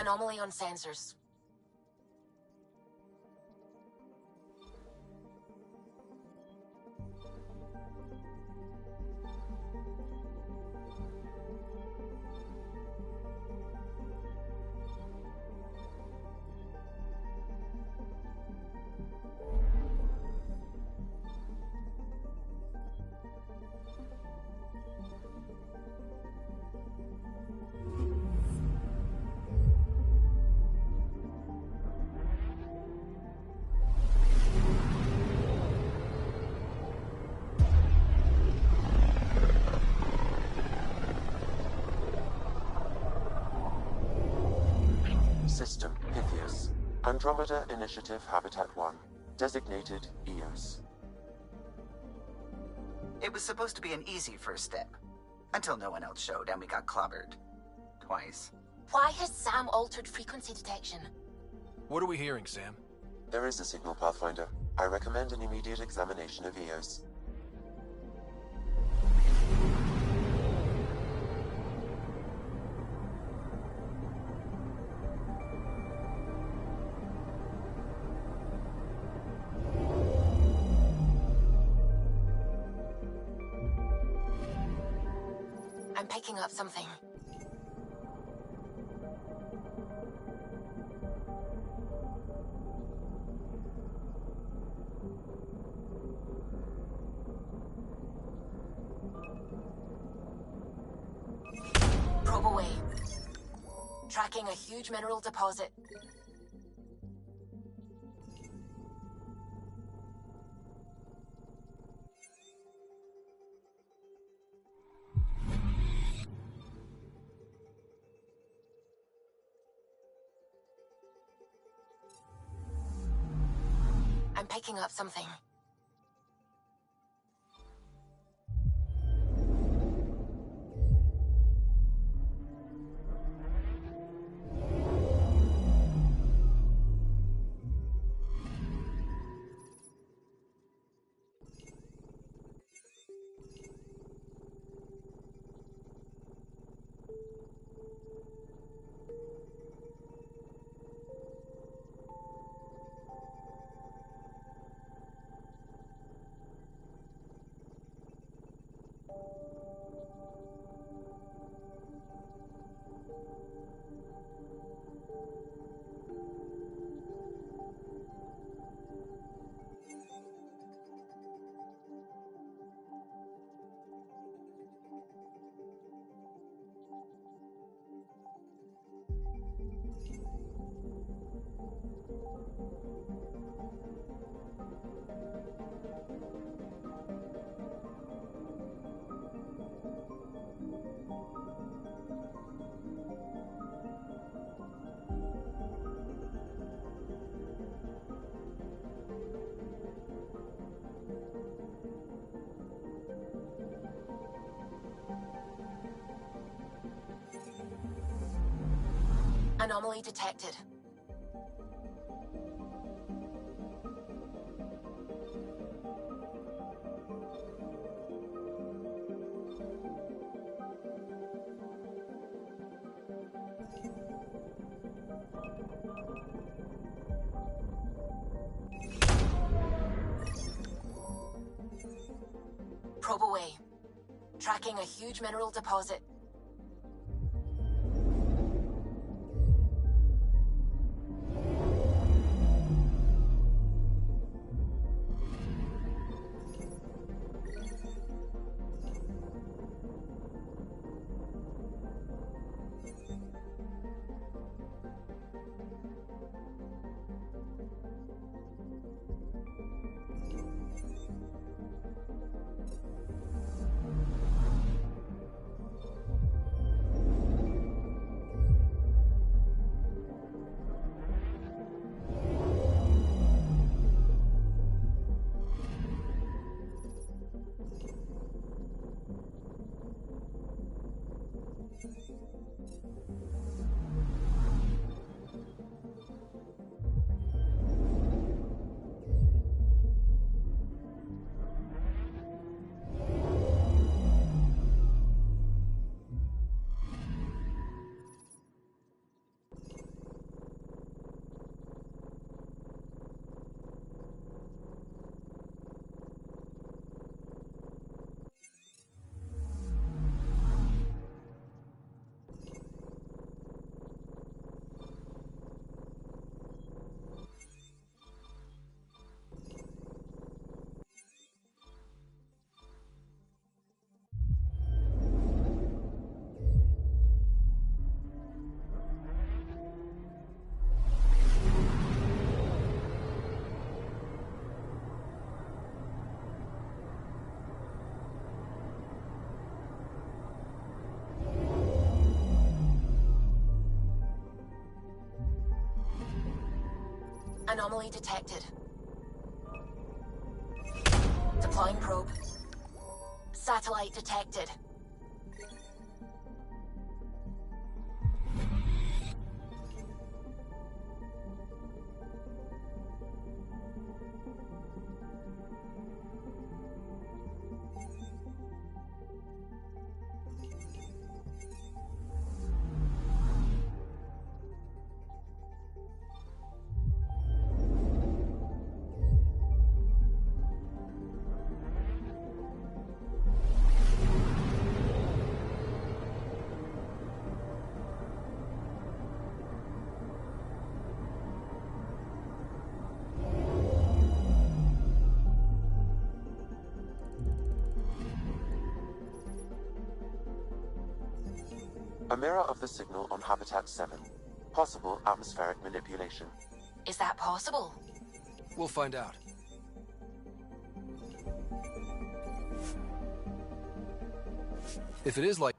Anomaly on sensors. System Pythias. Andromeda Initiative Habitat 1. Designated Eos. It was supposed to be an easy first step. Until no one else showed and we got clobbered. Twice. Why has Sam altered frequency detection? What are we hearing, Sam? There is a signal, Pathfinder. I recommend an immediate examination of Eos. I'm picking up something. Probe away. Tracking a huge mineral deposit. I'm picking up something. Anomaly detected. Probe away. Tracking a huge mineral deposit. Anomaly detected. Deploying probe. Satellite detected. A mirror of the signal on Habitat 7. Possible atmospheric manipulation. Is that possible? We'll find out. If it is like...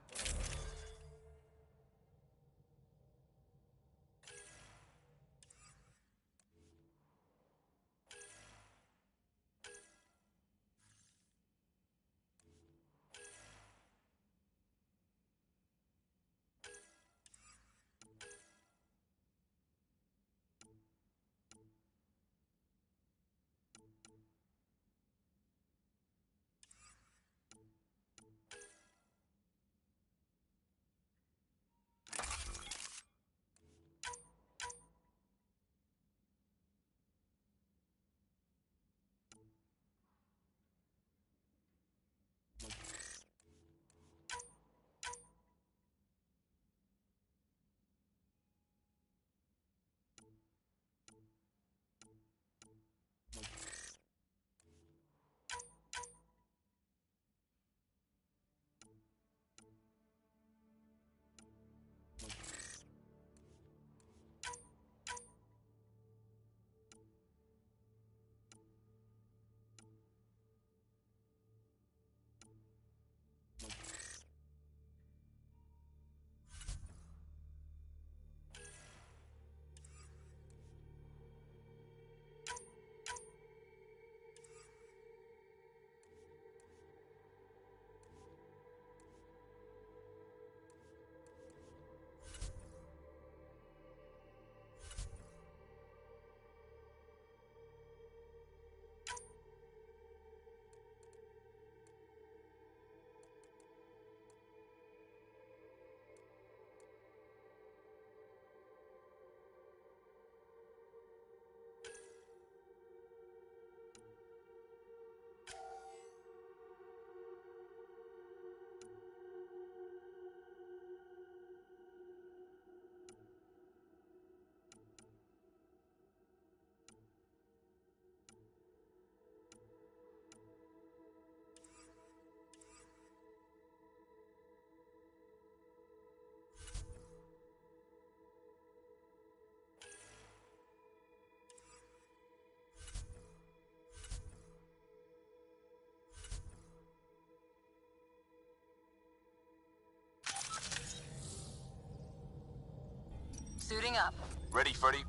Suiting up. Ready, Freddy?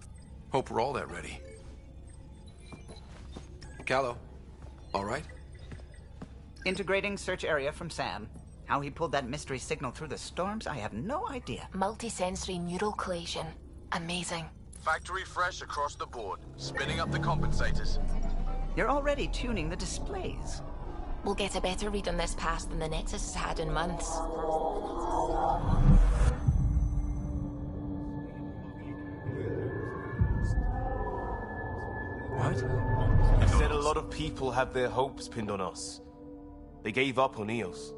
Hope we're all that ready. Callow, all right? Integrating search area from Sam. How he pulled that mystery signal through the storms, I have no idea. Multisensory neural collation. Amazing. Factory fresh across the board. Spinning up the compensators. You're already tuning the displays. We'll get a better read on this pass than the Nexus has had in months. What? You said a lot of people have their hopes pinned on us. They gave up on Eos.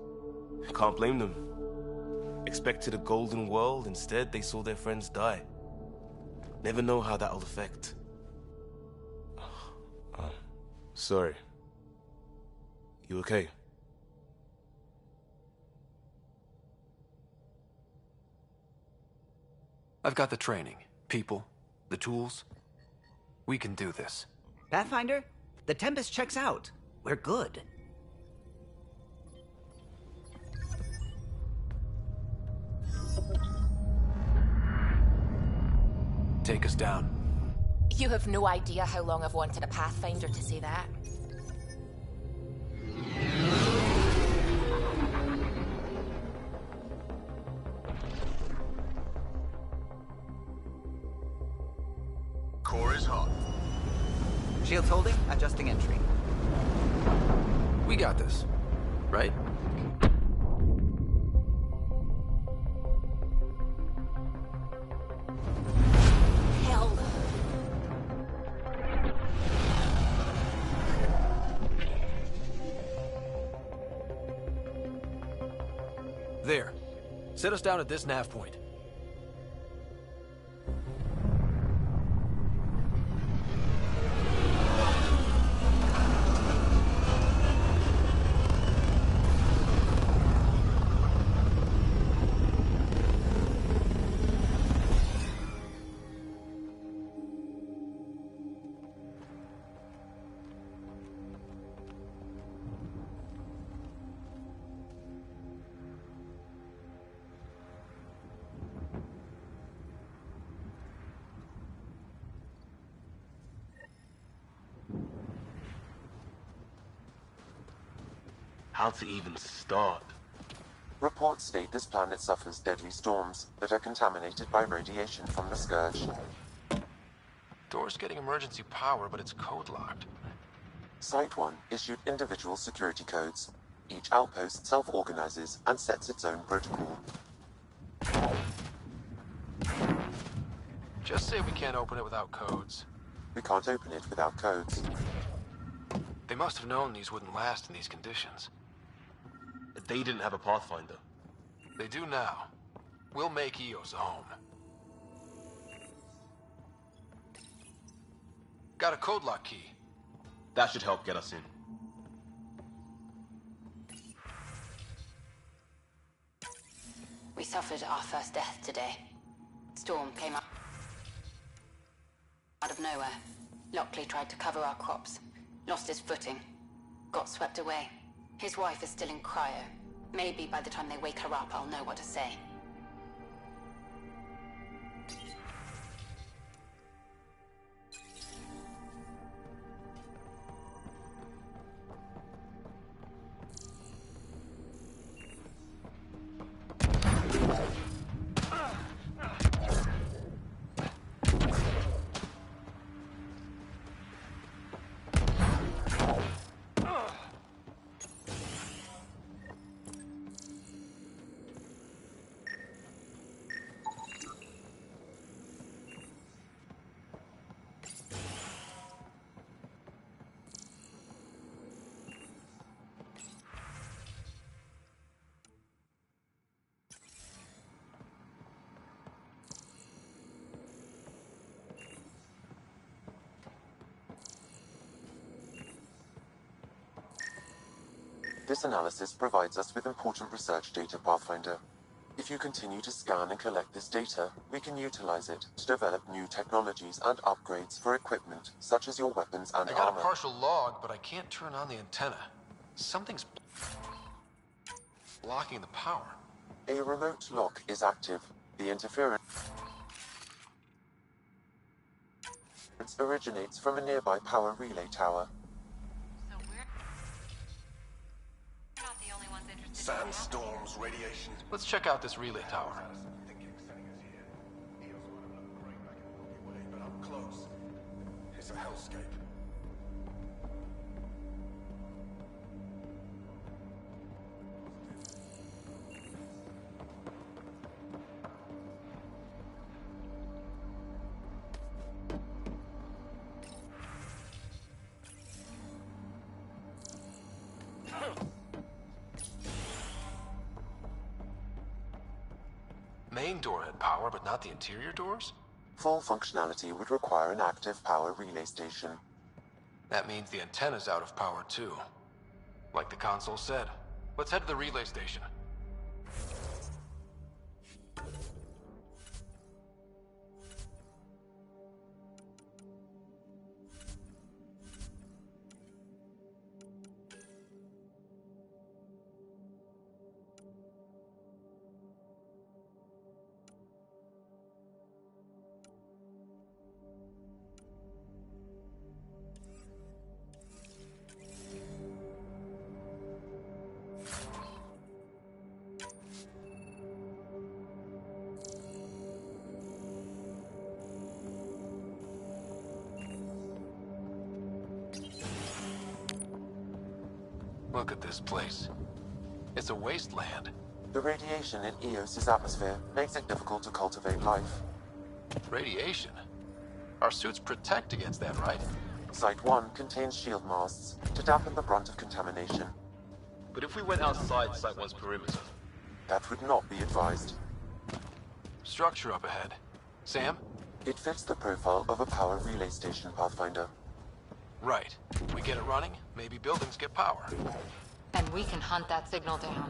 Can't blame them. Expected a golden world, instead they saw their friends die. Never know how that'll affect. Sorry. You okay? I've got the training, people, the tools. We can do this. Pathfinder, the Tempest checks out. We're good. Take us down. You have no idea how long I've wanted a Pathfinder to say that. Core is hot. Shields holding, adjusting entry. We got this, right? Hell. There. Set us down at this nav point. How to even start? Reports state this planet suffers deadly storms that are contaminated by radiation from the Scourge. Door's getting emergency power, but it's code locked. Site 1 issued individual security codes. Each outpost self-organizes and sets its own protocol. Just say we can't open it without codes. We can't open it without codes. They must have known these wouldn't last in these conditions. They didn't have a Pathfinder. They do now. We'll make Eos a home. Got a code lock key. That should help get us in. We suffered our first death today. Storm came up out of nowhere. Lockley tried to cover our crops. Lost his footing. Got swept away. His wife is still in cryo. Maybe by the time they wake her up, I'll know what to say. This analysis provides us with important research data, Pathfinder. If you continue to scan and collect this data, we can utilize it to develop new technologies and upgrades for equipment, such as your weapons and I got armor. a partial log, but I can't turn on the antenna. Something's blocking the power. A remote lock is active. The interference originates from a nearby power relay tower. So we're not the only ones interested in Sandstorms, radiation. Let's check out this relay tower. But I'm close. It's a hellscape. Main door had power, but not the interior doors? Full functionality would require an active power relay station. That means the antenna's out of power too. Like the console said. Let's head to the relay station. Look at this place. It's a wasteland. The radiation in Eos's atmosphere makes it difficult to cultivate life. Radiation? Our suits protect against that, right? Site 1 contains shield masts to dampen the brunt of contamination. But if we went outside Site 1's perimeter? That would not be advised. Structure up ahead. Sam? It fits the profile of a power relay station, Pathfinder. Right. We get it running, maybe buildings get power. And we can hunt that signal down.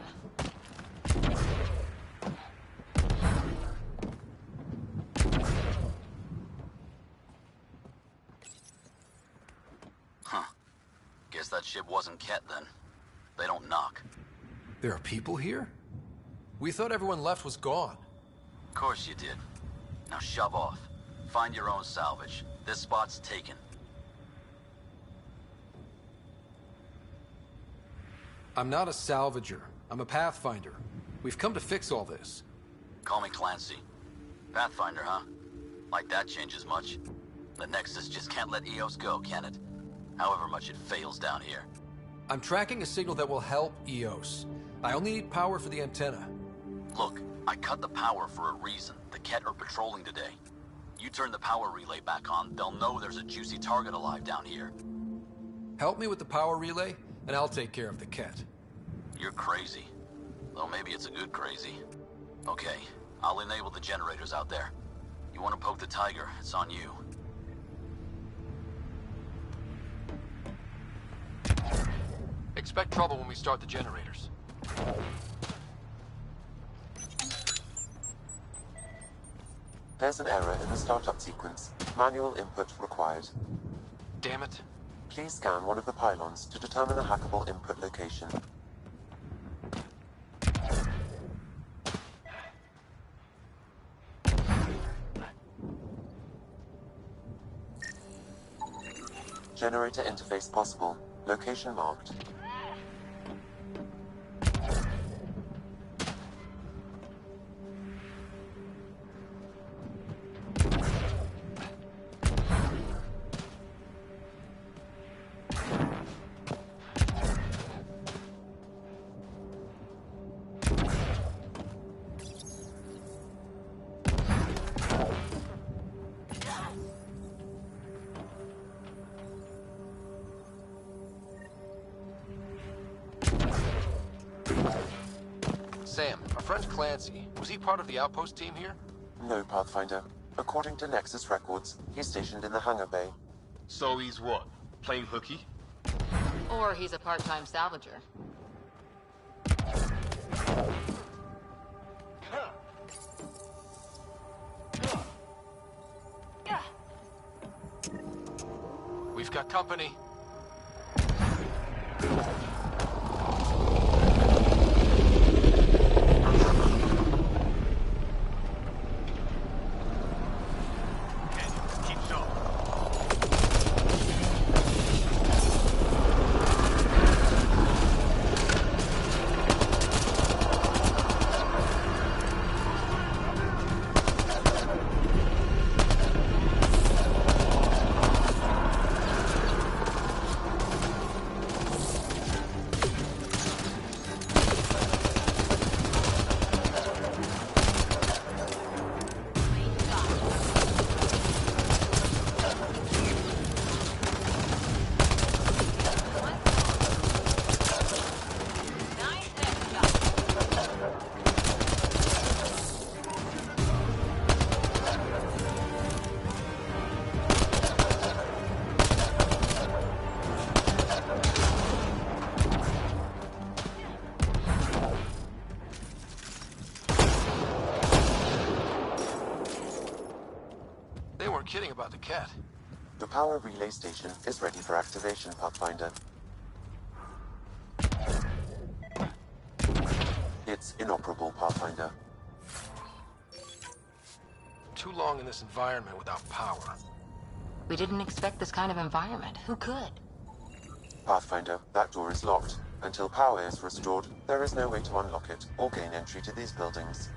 Huh. Guess that ship wasn't Ket then. They don't knock. There are people here? We thought everyone left was gone. Of course you did. Now shove off. Find your own salvage. This spot's taken. I'm not a salvager. I'm a pathfinder. We've come to fix all this. Call me Clancy. Pathfinder, huh? Like that changes much. The Nexus just can't let Eos go, can it? However much it fails down here. I'm tracking a signal that will help Eos. I only need power for the antenna. Look, I cut the power for a reason. The Ket are patrolling today. You turn the power relay back on, they'll know there's a juicy target alive down here. Help me with the power relay, and I'll take care of the Ket. You're crazy. Though maybe it's a good crazy. Okay, I'll enable the generators out there. You want to poke the tiger, it's on you. Expect trouble when we start the generators. There's an error in the startup sequence. Manual input required. Damn it. Please scan one of the pylons to determine a hackable input location. Generator interface possible. Location marked. Sam, our friend Clancy, was he part of the outpost team here? No, Pathfinder. According to Nexus records, he's stationed in the hangar bay. So he's what? Playing hooky? Or he's a part-time salvager. We've got company. Keep sharp. They weren't kidding about the Ket. The power relay station is ready for activation, Pathfinder. It's inoperable, Pathfinder. Too long in this environment without power. We didn't expect this kind of environment. Who could? Pathfinder, that door is locked. Until power is restored, there is no way to unlock it or gain entry to these buildings.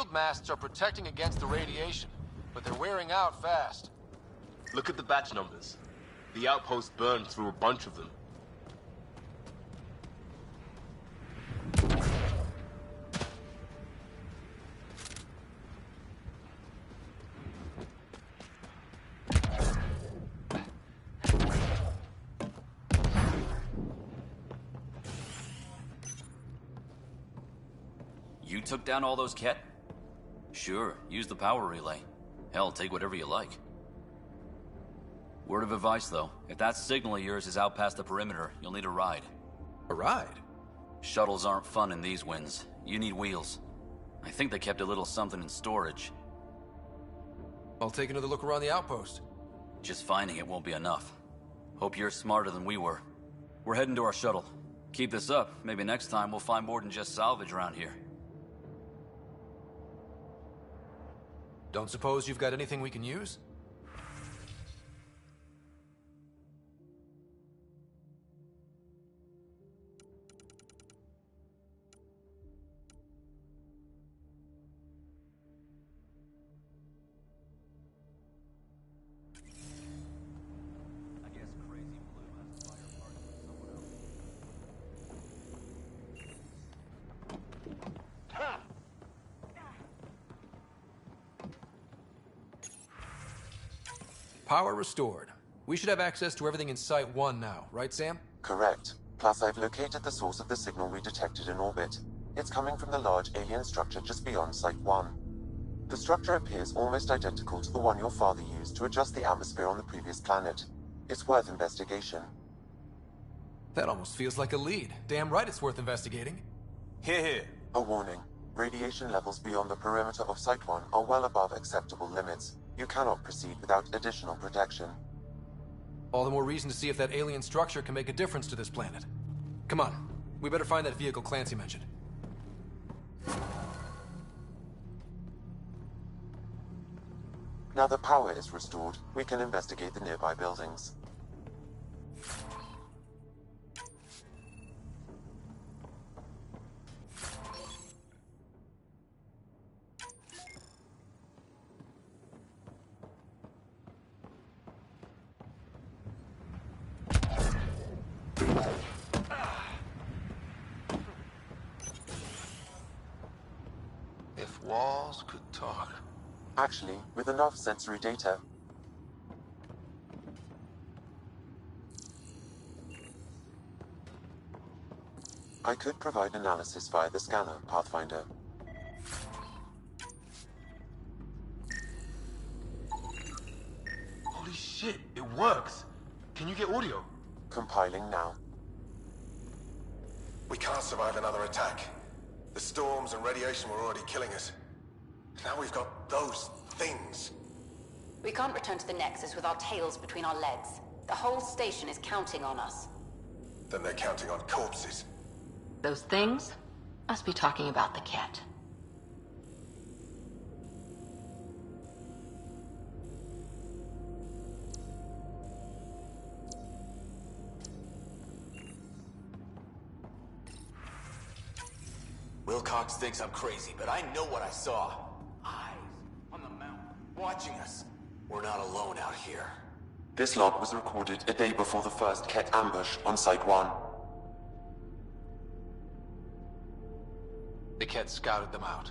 shield masts are protecting against the radiation, but they're wearing out fast. Look at the batch numbers. The outpost burned through a bunch of them. You took down all those Ket? Sure, use the power relay. Hell, take whatever you like. Word of advice, though. If that signal of yours is out past the perimeter, you'll need a ride. A ride? Shuttles aren't fun in these winds. You need wheels. I think they kept a little something in storage. I'll take another look around the outpost. Just finding it won't be enough. Hope you're smarter than we were. We're heading to our shuttle. Keep this up. Maybe next time we'll find more than just salvage around here. Don't suppose you've got anything we can use? Power restored. We should have access to everything in Site 1 now, right, Sam? Correct. Plus, I've located the source of the signal we detected in orbit. It's coming from the large alien structure just beyond Site 1. The structure appears almost identical to the one your father used to adjust the atmosphere on the previous planet. It's worth investigation. That almost feels like a lead. Damn right it's worth investigating. Here. A warning. Radiation levels beyond the perimeter of Site 1 are well above acceptable limits. You cannot proceed without additional protection. All the more reason to see if that alien structure can make a difference to this planet. Come on. We better find that vehicle Clancy mentioned. Now that power is restored, we can investigate the nearby buildings. If walls could talk. Actually, with enough sensory data, I could provide analysis via the scanner, Pathfinder. Holy shit, it works! Can you get audio? Compiling now. We can't survive another attack. The storms and radiation were already killing us. Now we've got those things. We can't return to the Nexus with our tails between our legs. The whole station is counting on us. Then they're counting on corpses. Those things must be talking about the cat. Wilcox thinks I'm crazy, but I know what I saw. Eyes on the mountain, watching us. We're not alone out here. This log was recorded a day before the first Ket ambush on Site 1. The Ket scouted them out.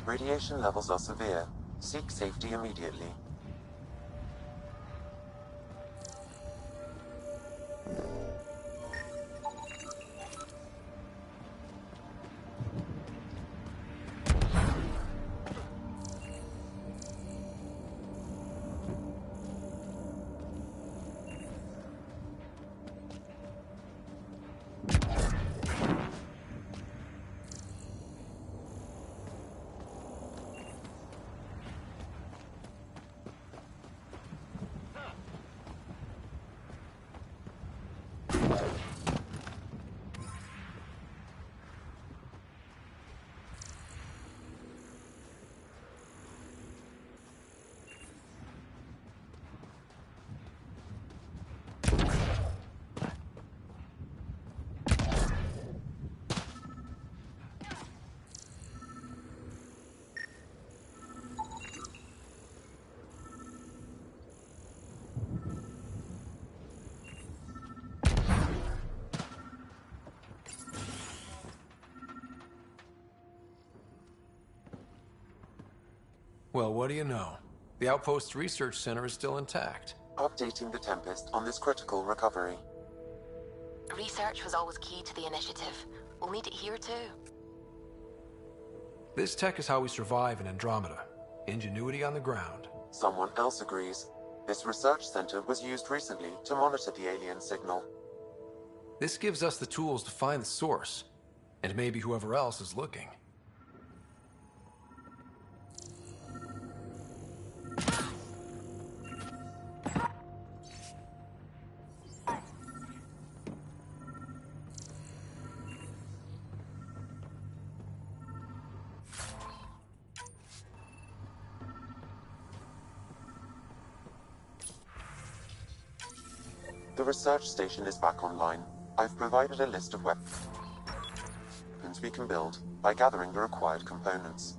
Radiation levels are severe. Seek safety immediately. Well, what do you know? The Outpost's research center is still intact. Updating the Tempest on this critical recovery. Research was always key to the initiative. We'll need it here too. This tech is how we survive in Andromeda. Ingenuity on the ground. Someone else agrees. This research center was used recently to monitor the alien signal. This gives us the tools to find the source, and maybe whoever else is looking. The research station is back online. I've provided a list of weapons we can build by gathering the required components.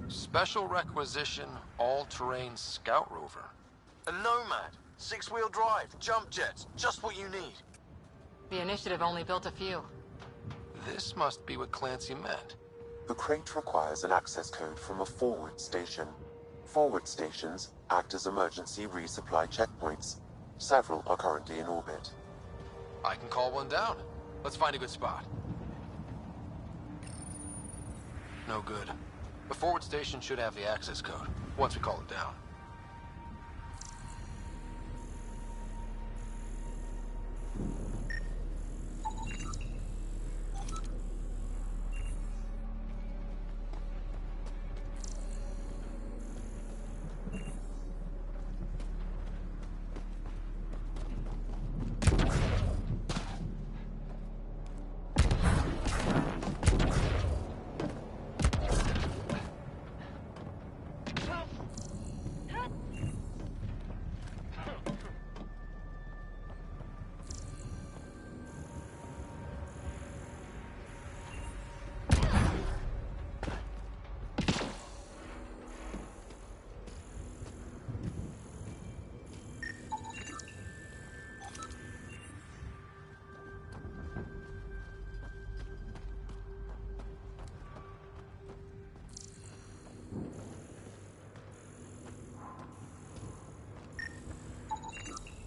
Special requisition, all-terrain scout rover. A Nomad. 6-wheel drive, jump jets, just what you need. The initiative only built a few. This must be what Clancy meant. The crate requires an access code from a forward station. Forward stations act as emergency resupply checkpoints. Several are currently in orbit. I can call one down. Let's find a good spot. No good. The forward station should have the access code, once we call it down.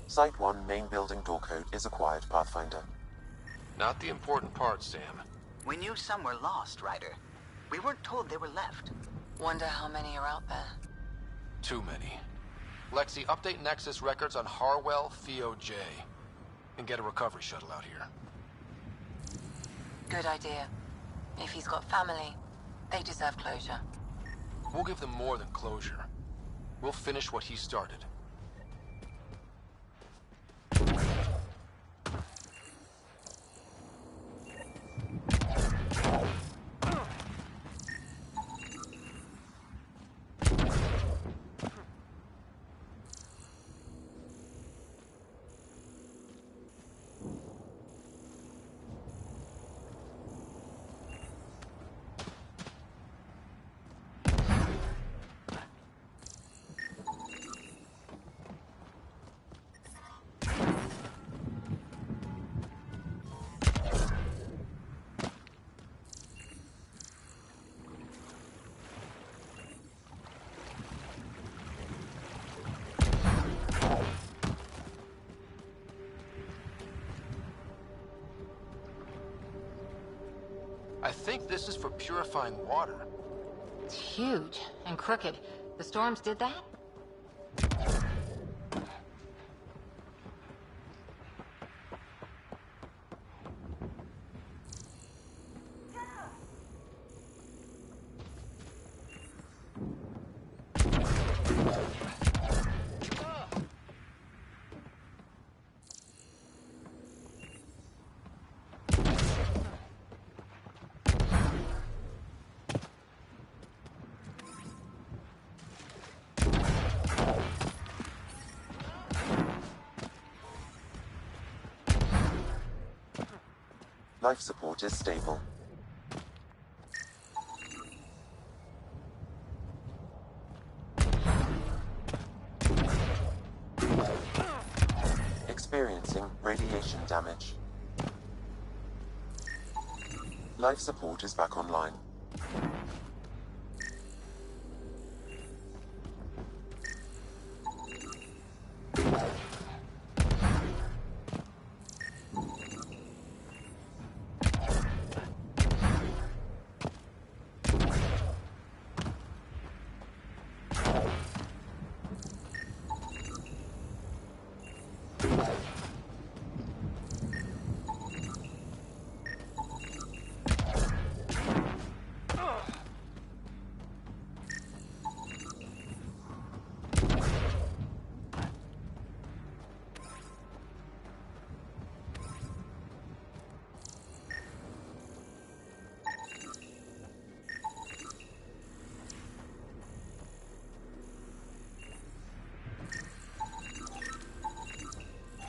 Site 1 main building door code is acquired, Pathfinder. Not the important part, Sam. We knew some were lost, Ryder. We weren't told they were left. Wonder how many are out there. Too many. Lexi, update Nexus records on Harwell Theo J. And get a recovery shuttle out here. Good idea. If he's got family, they deserve closure. We'll give them more than closure. We'll finish what he started. I think this is for purifying water. It's huge and crooked. The storms did that? Life support is stable. Experiencing radiation damage. Life support is back online.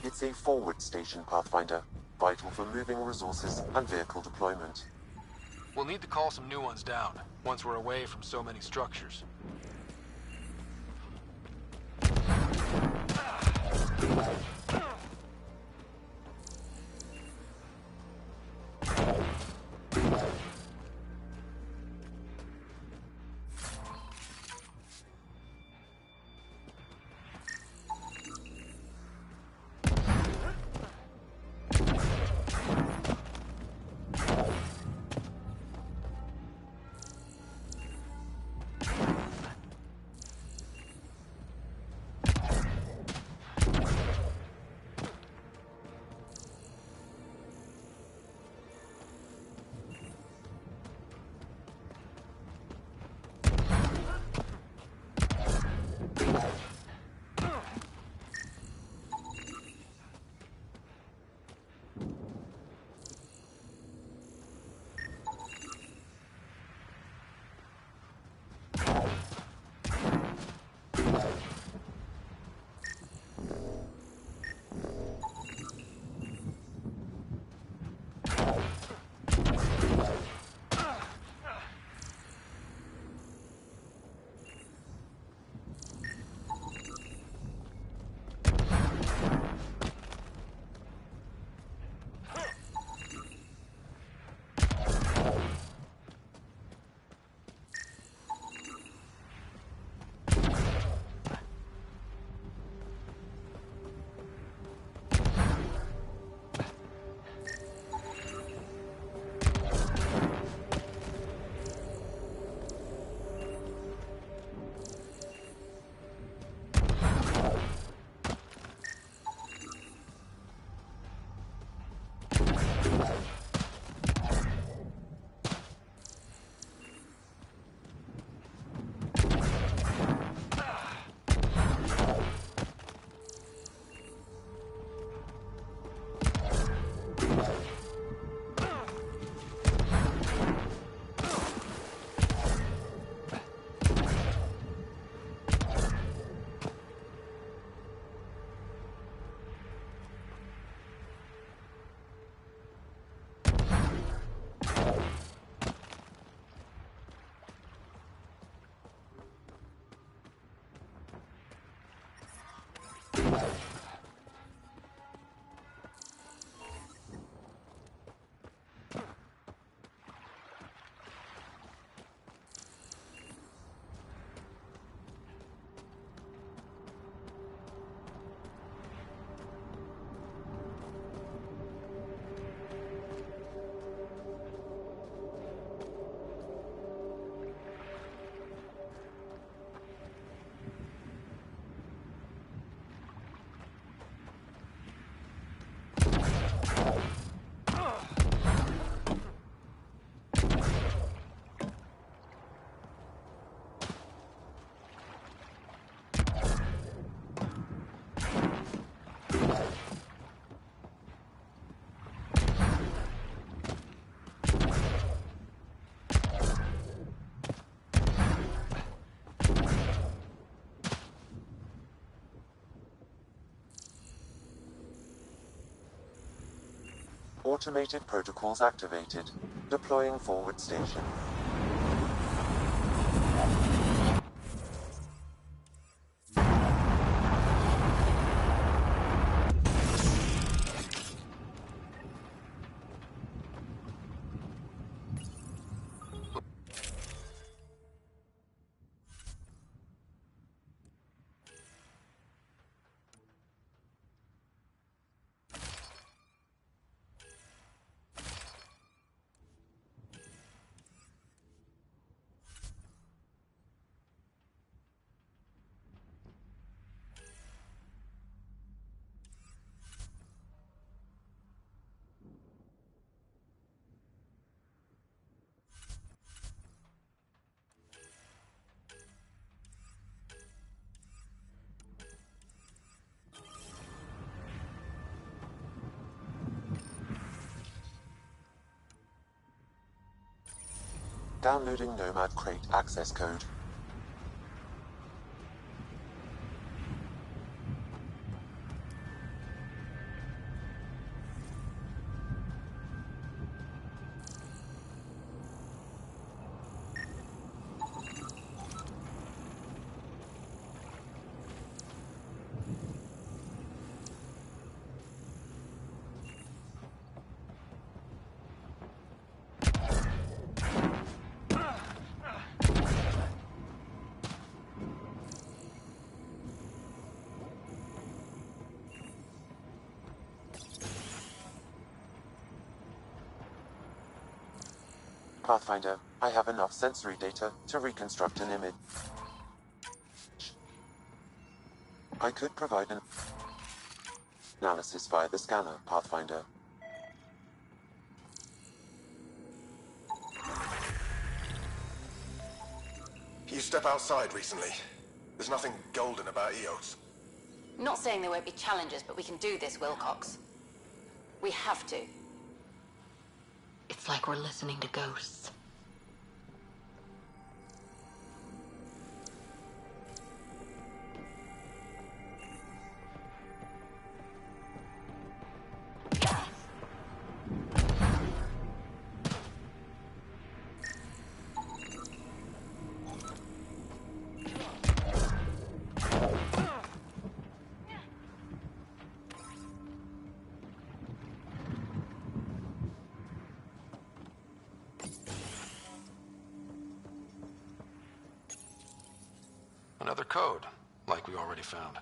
It's a forward station, Pathfinder, vital for moving resources and vehicle deployment. We'll need to call some new ones down, once we're away from so many structures. Automated protocols activated. Deploying forward station. Downloading Nomad Crate access code. Pathfinder, I have enough sensory data to reconstruct an image. I could provide an analysis via the scanner, Pathfinder. You step outside recently. There's nothing golden about Eos. Not saying there won't be challenges, but we can do this, Wilcox. We have to. It's like we're listening to ghosts. Another code, like we already found.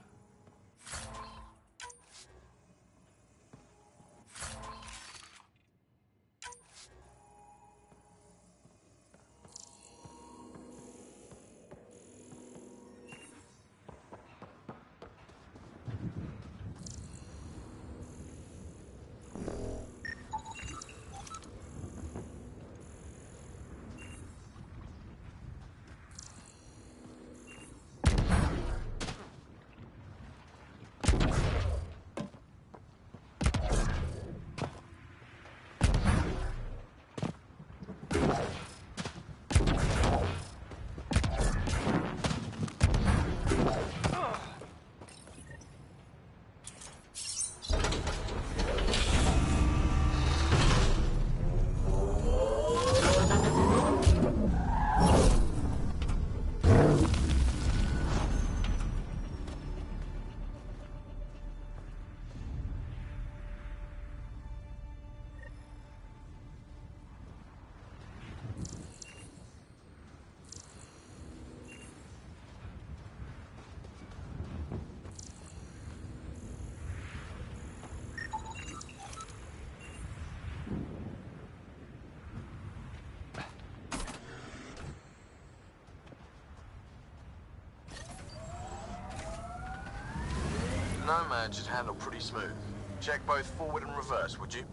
Nomad should handle pretty smooth. Check both forward and reverse, would you?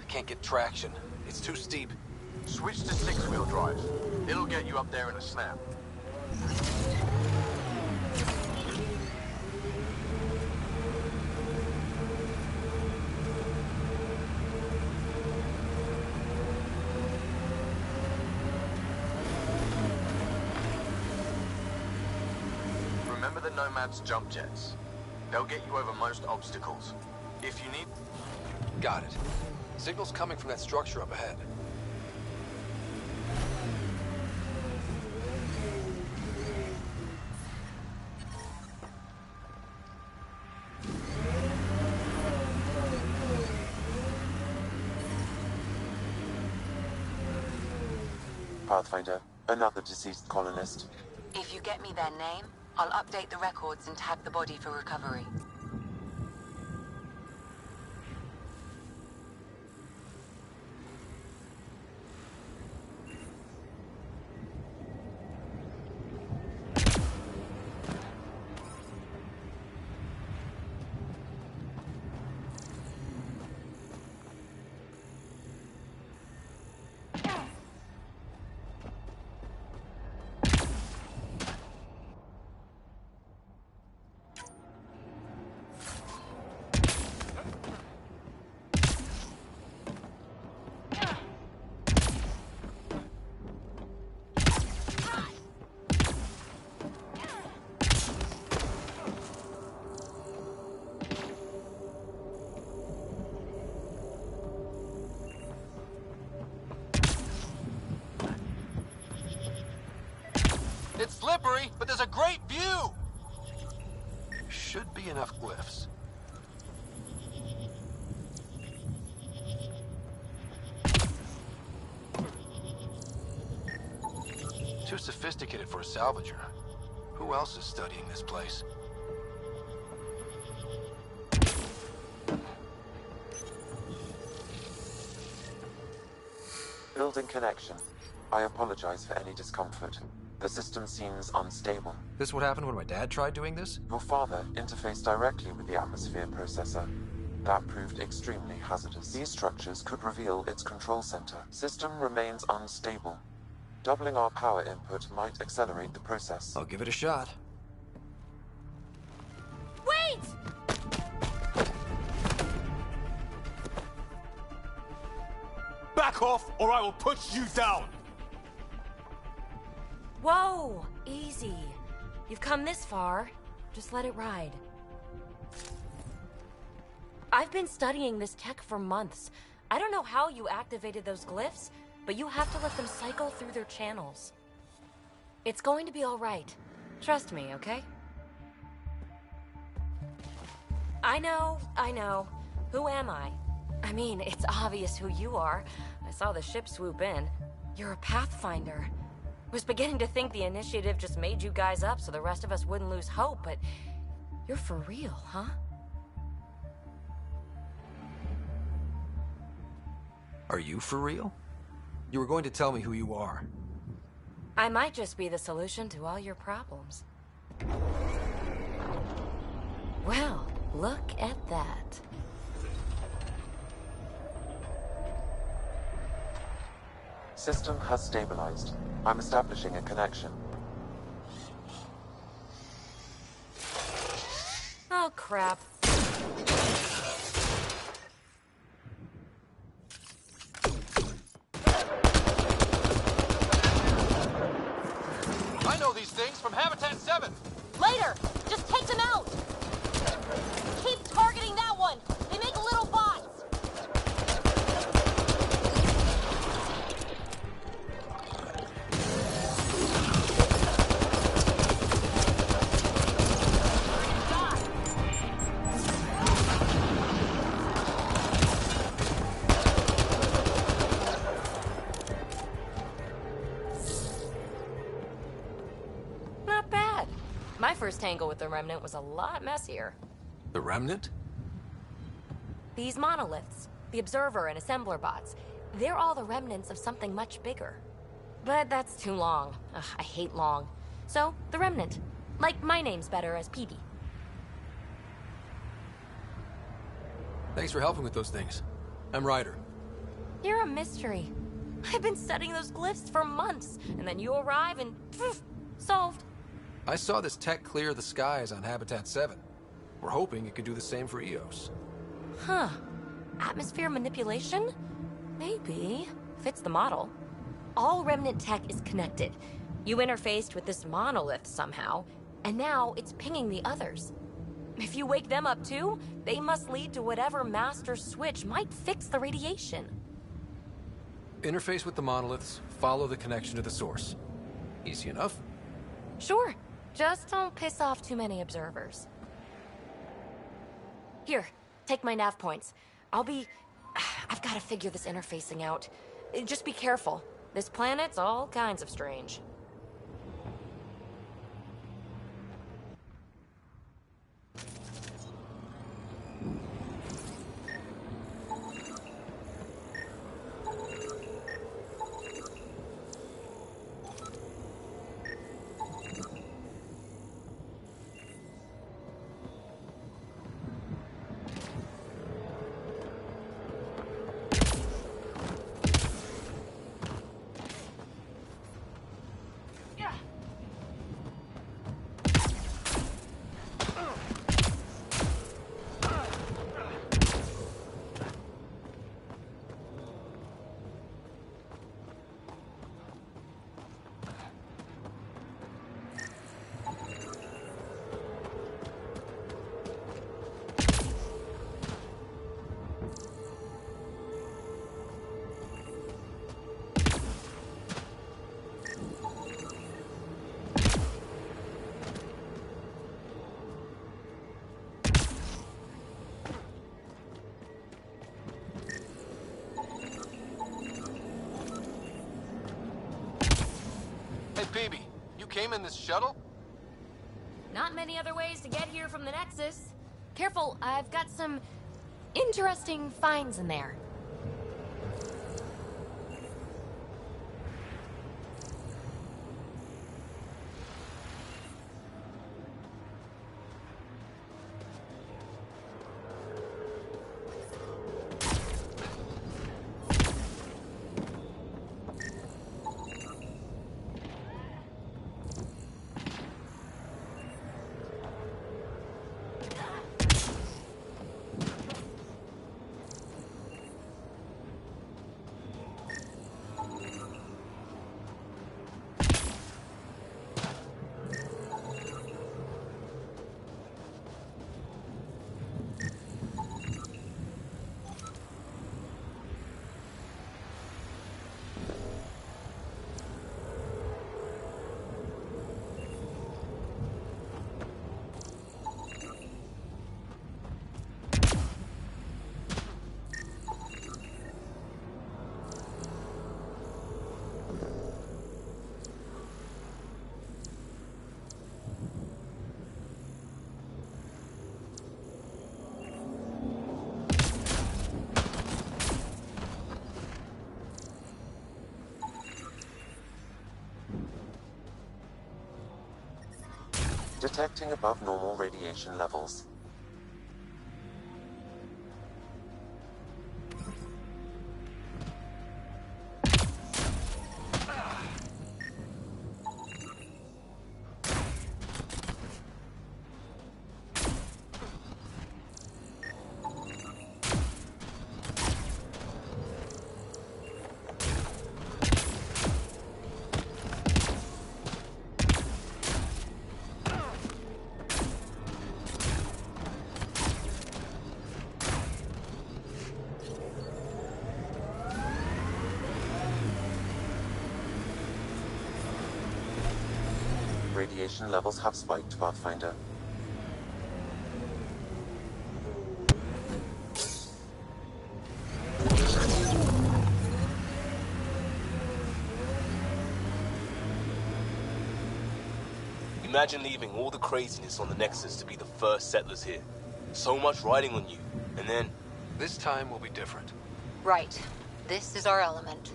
Can't get traction. It's too steep. Switch to six-wheel drive. It'll get you up there in a snap. Remember the Nomad's jump jets? They'll get you over most obstacles. If you need... Got it. Signal's coming from that structure up ahead. Pathfinder, another deceased colonist. If you get me their name, I'll update the records and tag the body for recovery. It's slippery, but there's a great view! Should be enough glyphs. Too sophisticated for a salvager. Who else is studying this place? Building connection. I apologize for any discomfort. The system seems unstable. This what happened when my dad tried doing this? Your father interfaced directly with the atmosphere processor. That proved extremely hazardous. These structures could reveal its control center. System remains unstable. Doubling our power input might accelerate the process. I'll give it a shot. Wait! Back off, or I will put you down! Whoa! Easy. You've come this far. Just let it ride. I've been studying this tech for months. I don't know how you activated those glyphs, but you have to let them cycle through their channels. It's going to be all right. Trust me, okay? I know. Who am I? I mean, it's obvious who you are. I saw the ship swoop in. You're a Pathfinder. Was beginning to think the initiative just made you guys up so the rest of us wouldn't lose hope, but you're for real, huh? Are you for real? You were going to tell me who you are. I might just be the solution to all your problems. Well, look at that. System has stabilized. I'm establishing a connection. Oh, crap. I know these things from Habitat 7! Later! Just take them out! Keep targeting that one! They make little bots! Not bad. My first tangle with the Remnant was a lot messier. The Remnant? These monoliths, the Observer and Assembler bots, they're all the remnants of something much bigger. But that's too long. Ugh, I hate long. So, the Remnant. Like, my name's better as Peavy. Thanks for helping with those things. I'm Ryder. You're a mystery. I've been studying those glyphs for months, and then you arrive and poof, solved. I saw this tech clear the skies on Habitat 7. We're hoping it could do the same for Eos. Huh. Atmosphere manipulation? Maybe. Fits the model. All Remnant tech is connected. You interfaced with this monolith somehow, and now it's pinging the others. If you wake them up too, they must lead to whatever master switch might fix the radiation. Interface with the monoliths, follow the connection to the source. Easy enough. Sure, just don't piss off too many observers. Here, take my nav points. I've got to figure this interfacing out. Just be careful. This planet's all kinds of strange. Hey, Peebee, you came in this shuttle? Not many other ways to get here from the Nexus. Careful, I've got some interesting finds in there. Detecting above normal radiation levels. Radiation levels have spiked, Pathfinder. Imagine leaving all the craziness on the Nexus to be the first settlers here. So much riding on you, and then... This time will be different. Right. This is our element.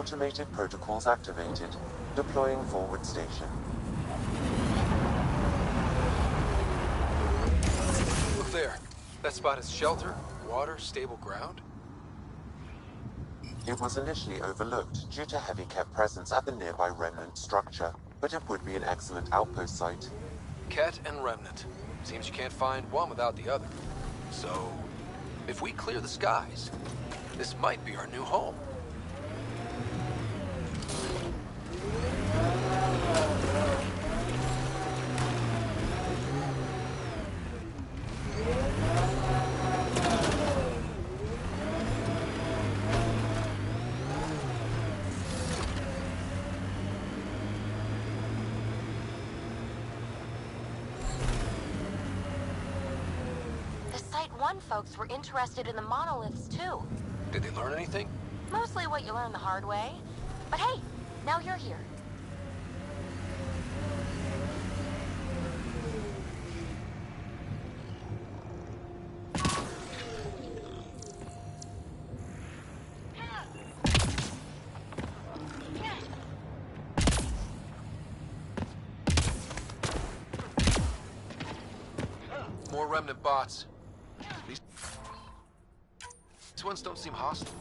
Automated protocols activated. Deploying forward station. Look there. That spot is shelter, water, stable ground. It was initially overlooked due to heavy Ket presence at the nearby remnant structure, but it would be an excellent outpost site. Ket and remnant. Seems you can't find one without the other. So, if we clear the skies, this might be our new home. Folks were interested in the monoliths, too. Did they learn anything? Mostly what you learn the hard way. But hey, now you're here. More remnant bots. These ones don't seem hostile.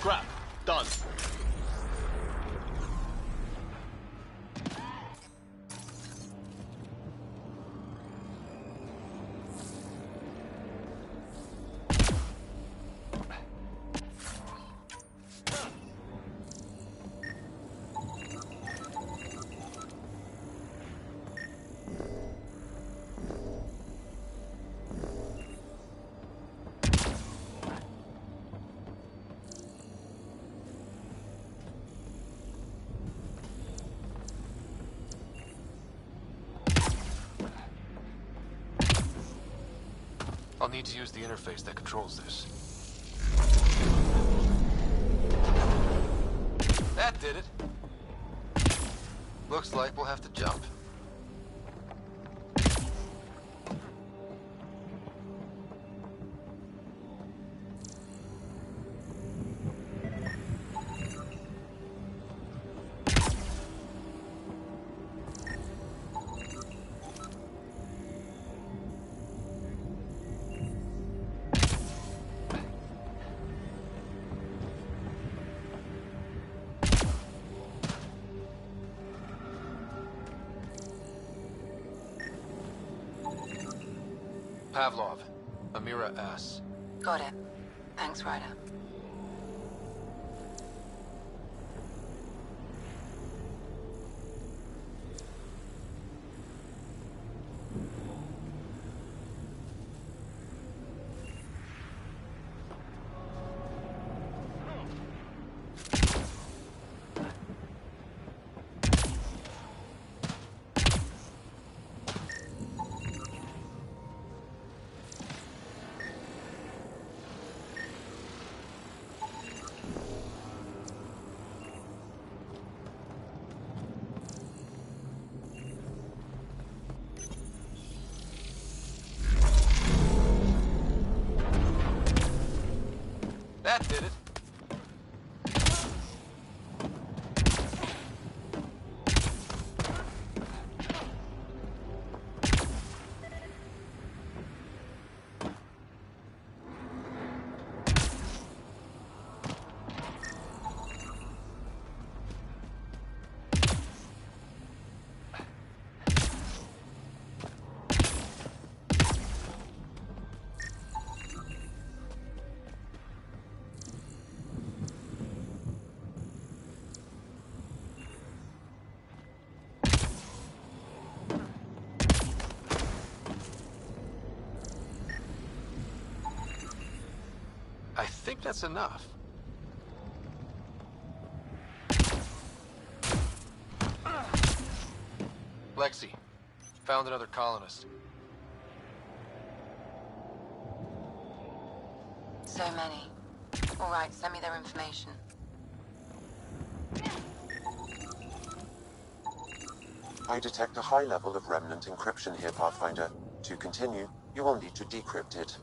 Scrap. Done. I'll need to use the interface that controls this. That did it. Looks like we'll have to jump. Pavlov, Amira S. Got it. Thanks, Ryder. think that's enough? Lexi, found another colonist. So many. All right, send me their information. I detect a high level of remnant encryption here, Pathfinder. To continue, you will need to decrypt it.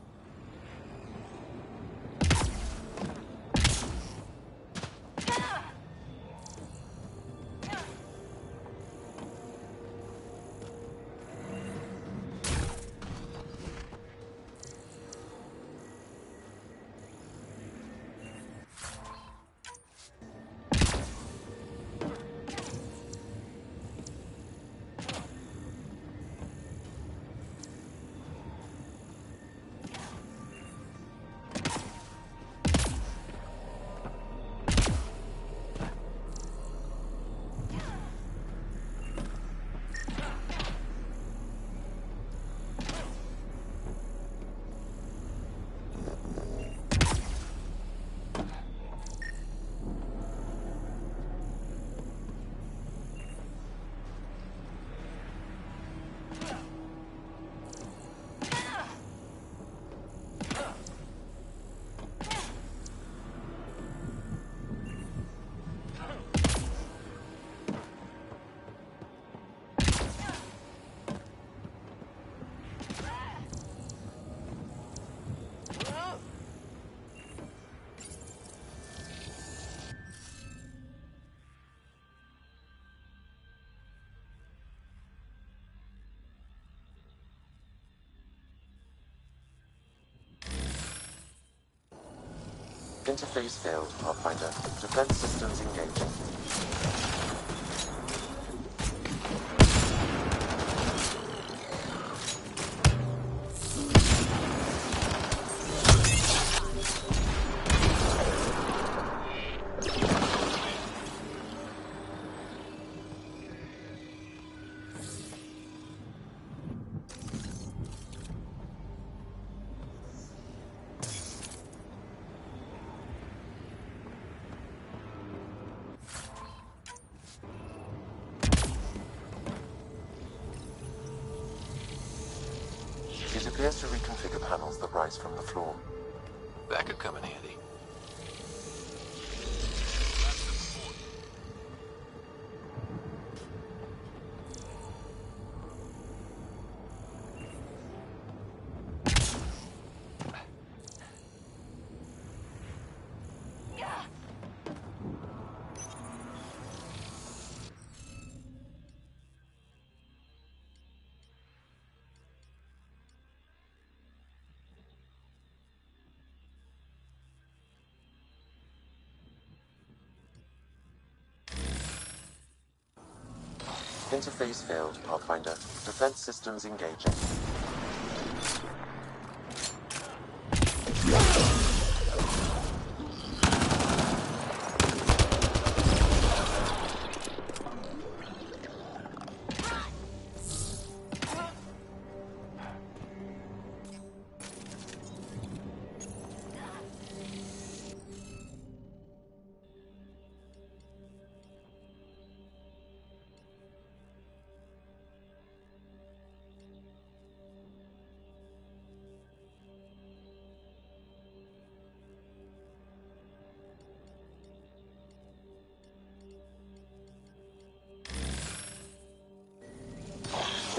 Interface failed, Pathfinder. Defense systems engaging. It appears to reconfigure panels that rise from the floor. That could come in handy. Interface failed, Pathfinder. Defense systems engaging.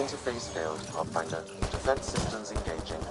Interface failed, Pathfinder. Defense systems engaging.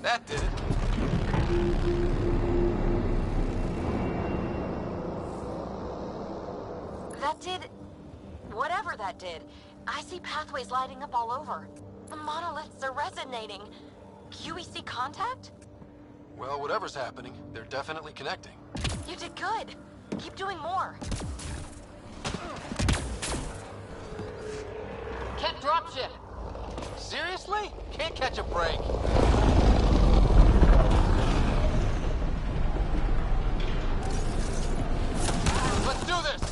That did it. That did... whatever that did. I see pathways lighting up all over. The monoliths are resonating. QEC contact? Well, whatever's happening, they're definitely connecting. You did good. Keep doing more. Can't dropship. Seriously? Can't catch a break. Let's do this!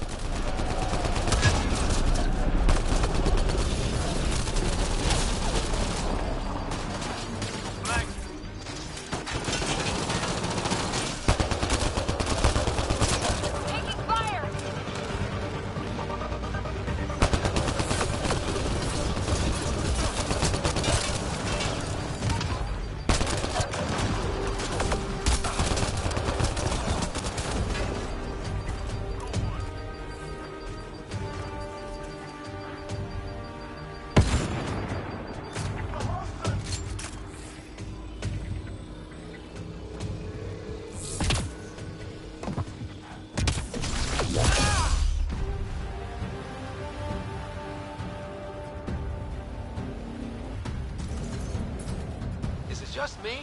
Just me?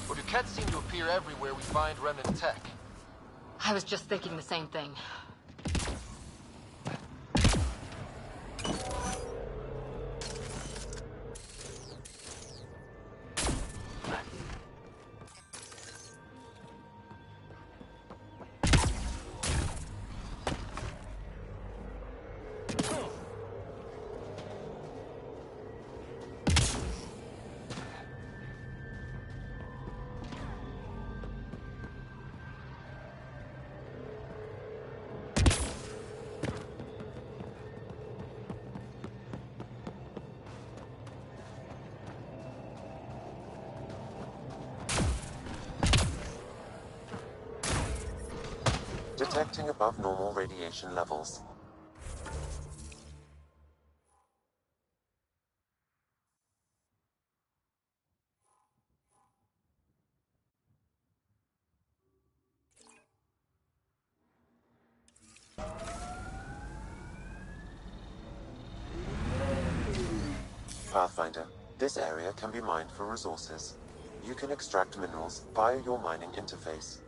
Or do Kets seem to appear everywhere we find remnant tech? I was just thinking the same thing. Detecting above normal radiation levels. Pathfinder, this area can be mined for resources. You can extract minerals via your mining interface.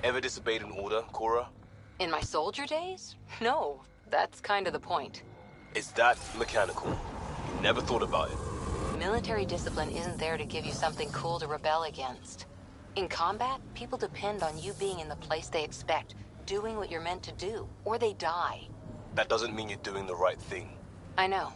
Ever disobeyed an order, Cora? In my soldier days? No, that's kind of the point. Is that mechanical? You never thought about it. Military discipline isn't there to give you something cool to rebel against. In combat, people depend on you being in the place they expect, doing what you're meant to do, or they die. That doesn't mean you're doing the right thing. I know.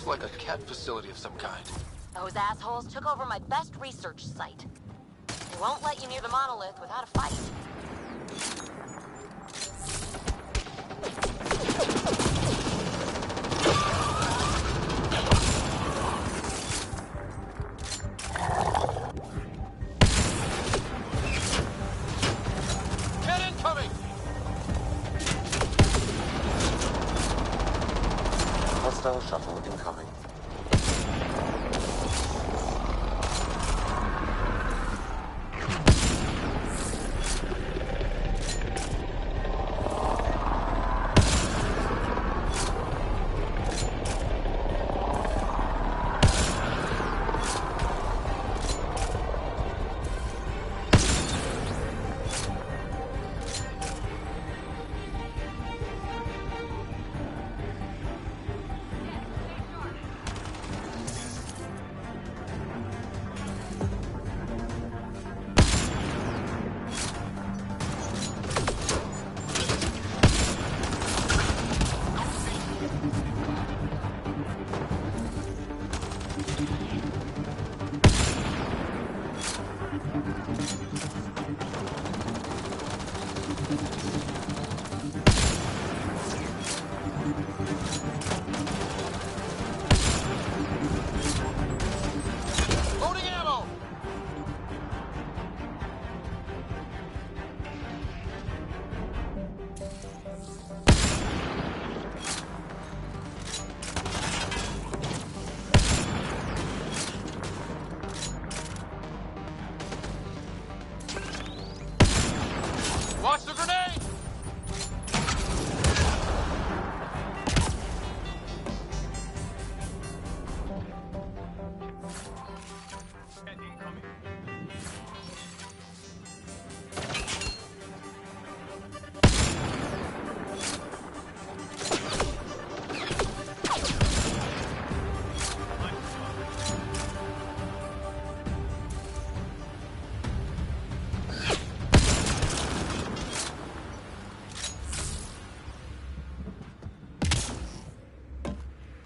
Looks like a cat facility of some kind. Those assholes took over my best research site. They won't let you near the monolith without a fight. Get incoming! Hostile shuttle incoming. Loading ammo! Watch the grenade!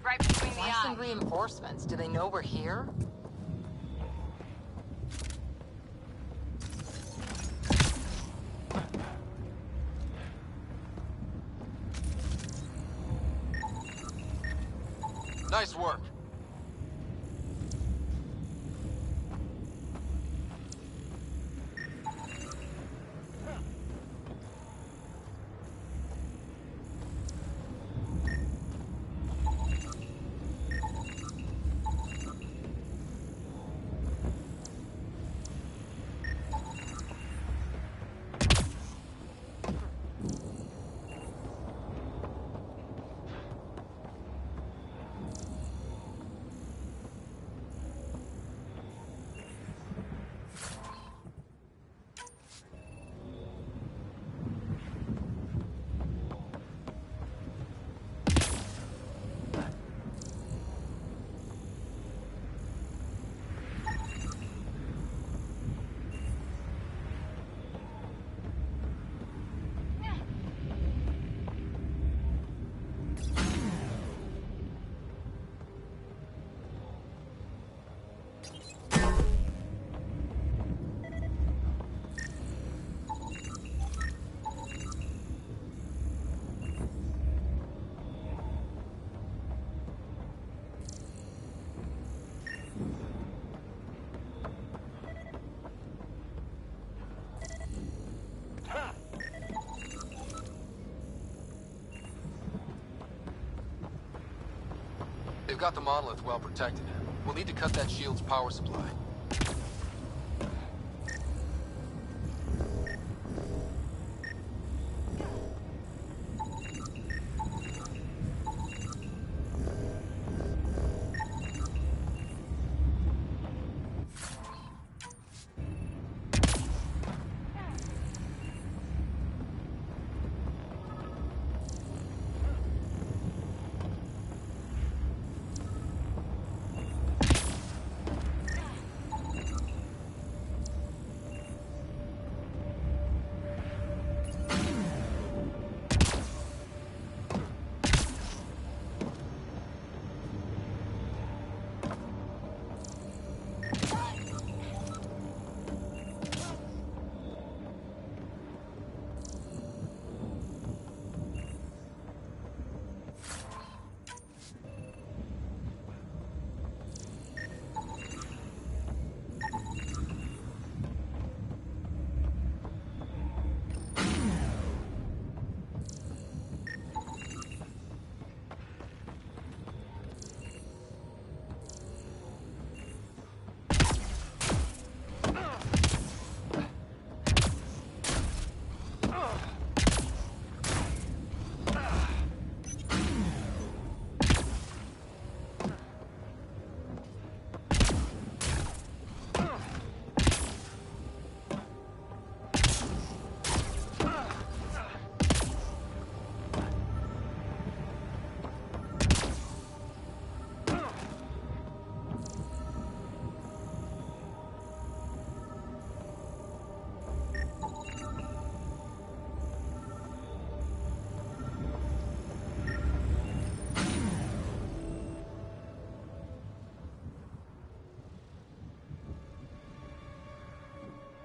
Right between the eyes. Why some reinforcements? Do they know we're here? Nice work. They've got the monolith well protected. We'll need to cut that shield's power supply.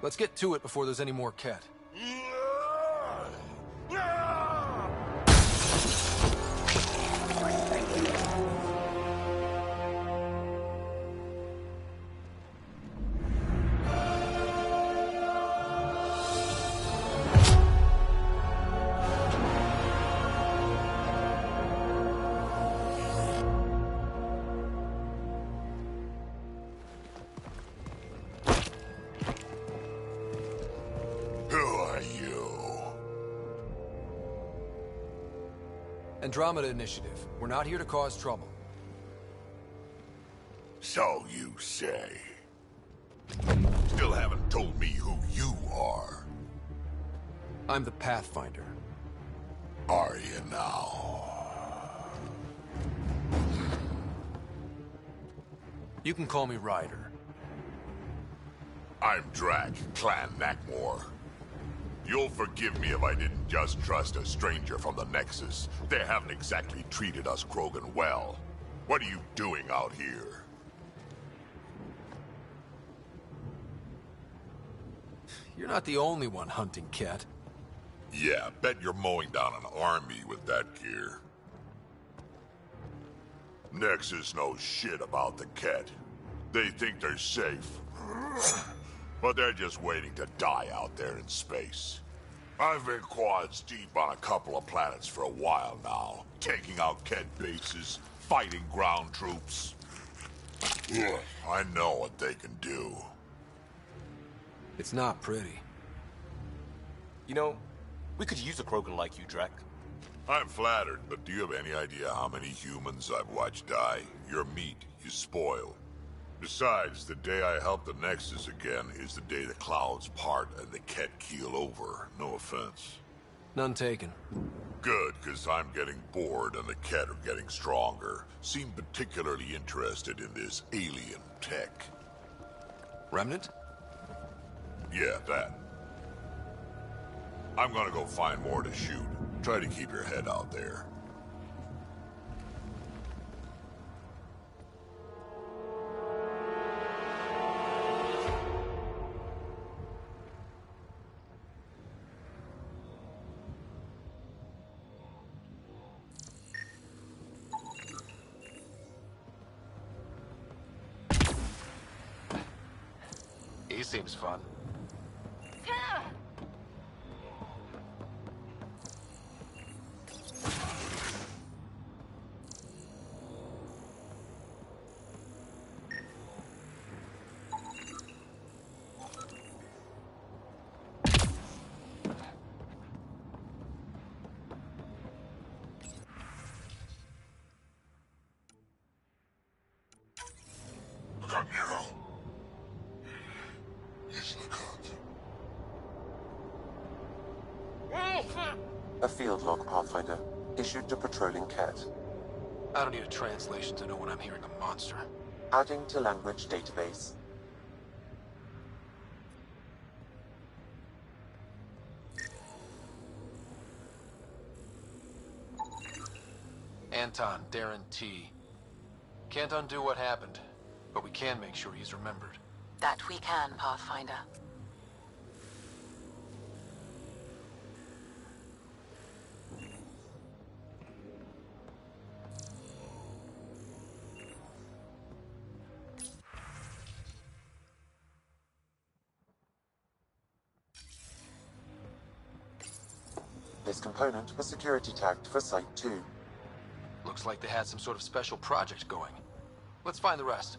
Let's get to it before there's any more Ket. Andromeda Initiative. We're not here to cause trouble. So you say. Still haven't told me who you are. I'm the Pathfinder. Are you now? You can call me Ryder. I'm Drac, Clan Nakmor. You'll forgive me if I didn't just trust a stranger from the Nexus. They haven't exactly treated us Krogan well. What are you doing out here? You're not the only one hunting Ket. Yeah, bet you're mowing down an army with that gear. Nexus knows shit about the Ket. They think they're safe. But they're just waiting to die out there in space. I've been quads deep on a couple of planets for a while now, taking out Ket bases, fighting ground troops. I know what they can do. It's not pretty. You know, we could use a Krogan like you, Drac. I'm flattered, but do you have any idea how many humans I've watched die? Your meat you spoil. Besides, the day I help the Nexus again is the day the clouds part and the Ket keel over. No offense. None taken. Good, because I'm getting bored and the Ket are getting stronger. Seem particularly interested in this alien tech. Remnant? Yeah, that. I'm gonna go find more to shoot. Try to keep your head out there. He seems fun. A field log, Pathfinder. Issued to patrolling Ket. I don't need a translation to know when I'm hearing a monster. Adding to language database. Anton, Darren T. Can't undo what happened, but we can make sure he's remembered. That we can, Pathfinder. This component was security tagged for Site 2. Looks like they had some sort of special project going. Let's find the rest.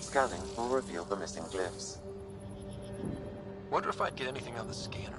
Scanning will reveal the missing glyphs. Wonder if I'd get anything on the scanner.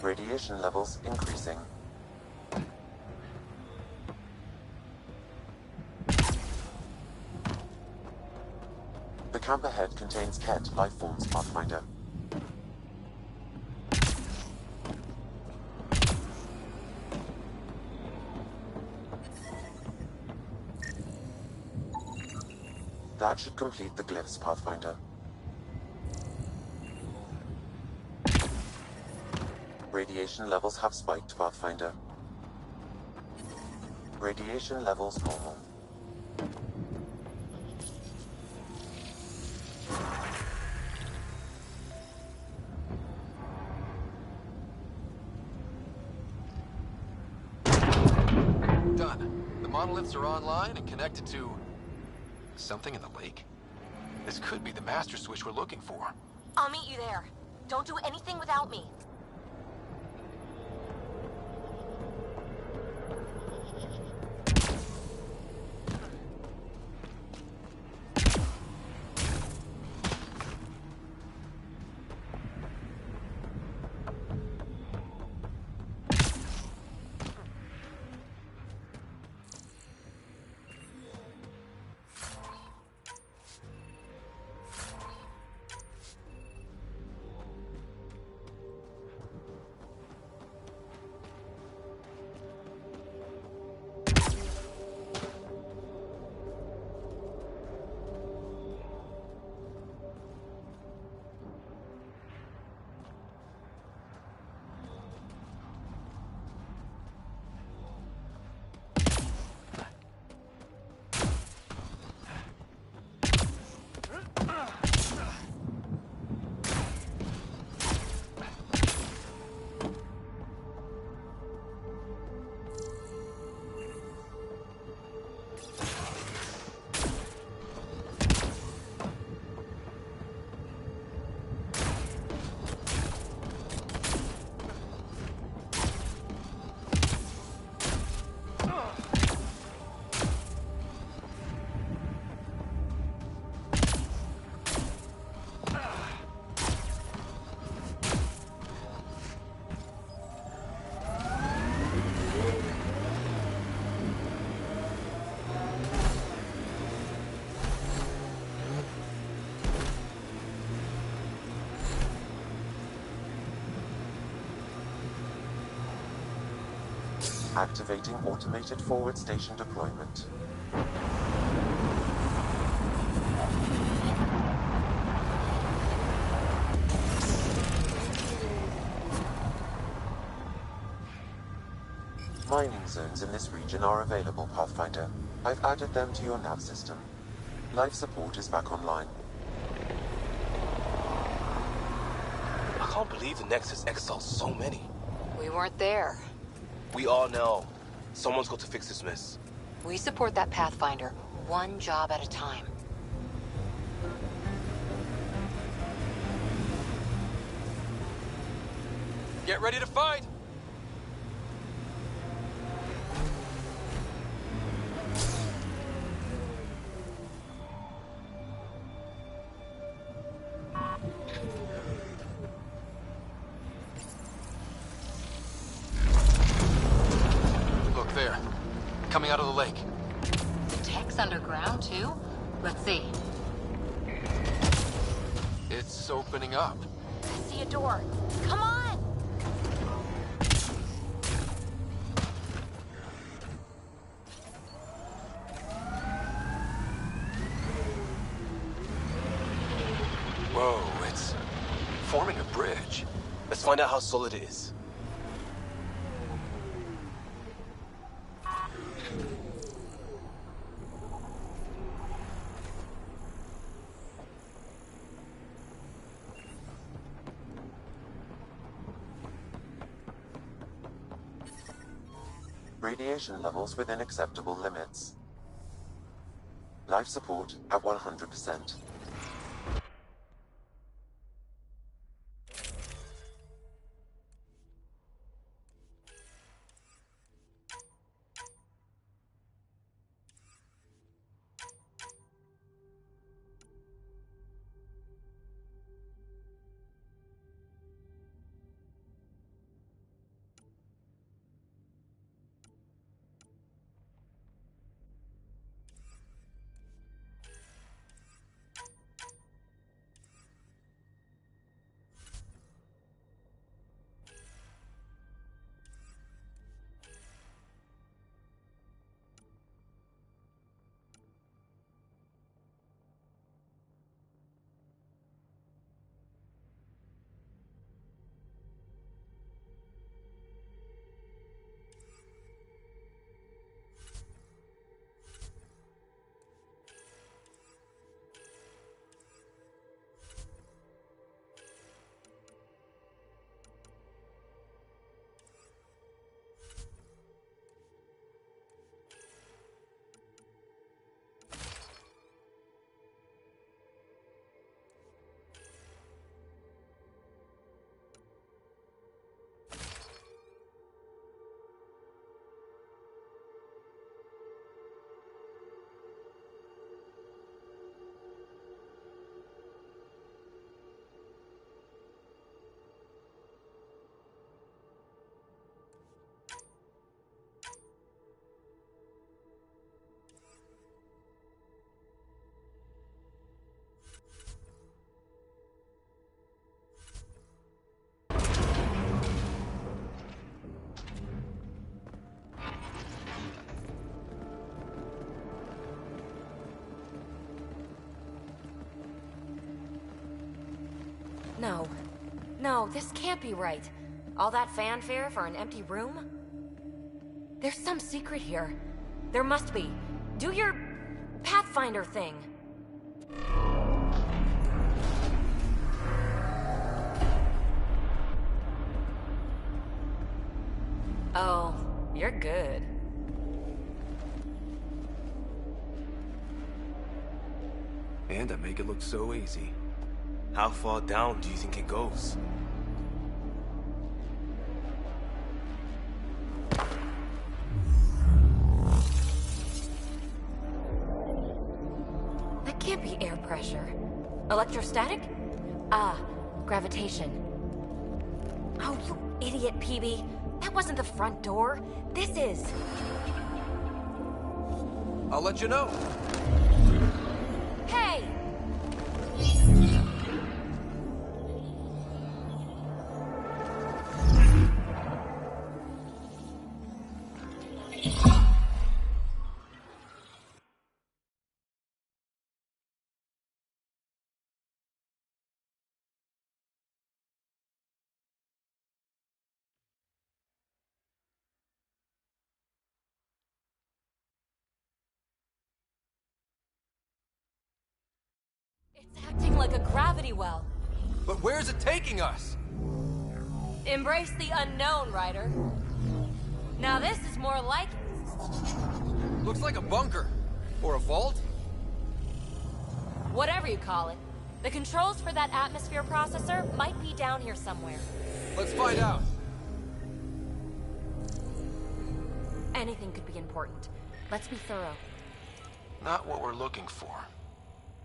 Radiation levels increasing. The camp ahead contains Ket life forms, Pathfinder. That should complete the glyphs, Pathfinder. Radiation levels have spiked, Pathfinder. Radiation levels normal. Done. The monoliths are online and connected to something in the lake. This could be the master switch we're looking for. I'll meet you there. Don't do anything without me. Activating automated forward station deployment. Mining zones in this region are available, Pathfinder. I've added them to your nav system. Life support is back online. I can't believe the Nexus exiled so many. We weren't there. We are now. Someone's got to fix this mess. We support that Pathfinder, one job at a time. Get ready to fight! Look there. Coming out of the lake. The tech's underground, too? Let's see. It's opening up. I see a door. Come on! Whoa, it's forming a bridge. Let's find out how solid it is. Radiation levels within acceptable limits. Life support at 100%. No. No, this can't be right. All that fanfare for an empty room? There's some secret here. There must be. Do your Pathfinder thing. Oh, you're good. And I make it look so easy. How far down do you think it goes? That can't be air pressure. Electrostatic? Ah, gravitation. Oh, you idiot, PB. That wasn't the front door. This is. I'll let you know. Hey! It's acting like a gravity well. But where's it taking us? Embrace the unknown, Ryder. Now this is more like it. Looks like a bunker. Or a vault? Whatever you call it. The controls for that atmosphere processor might be down here somewhere. Let's find out. Anything could be important. Let's be thorough. Not what we're looking for,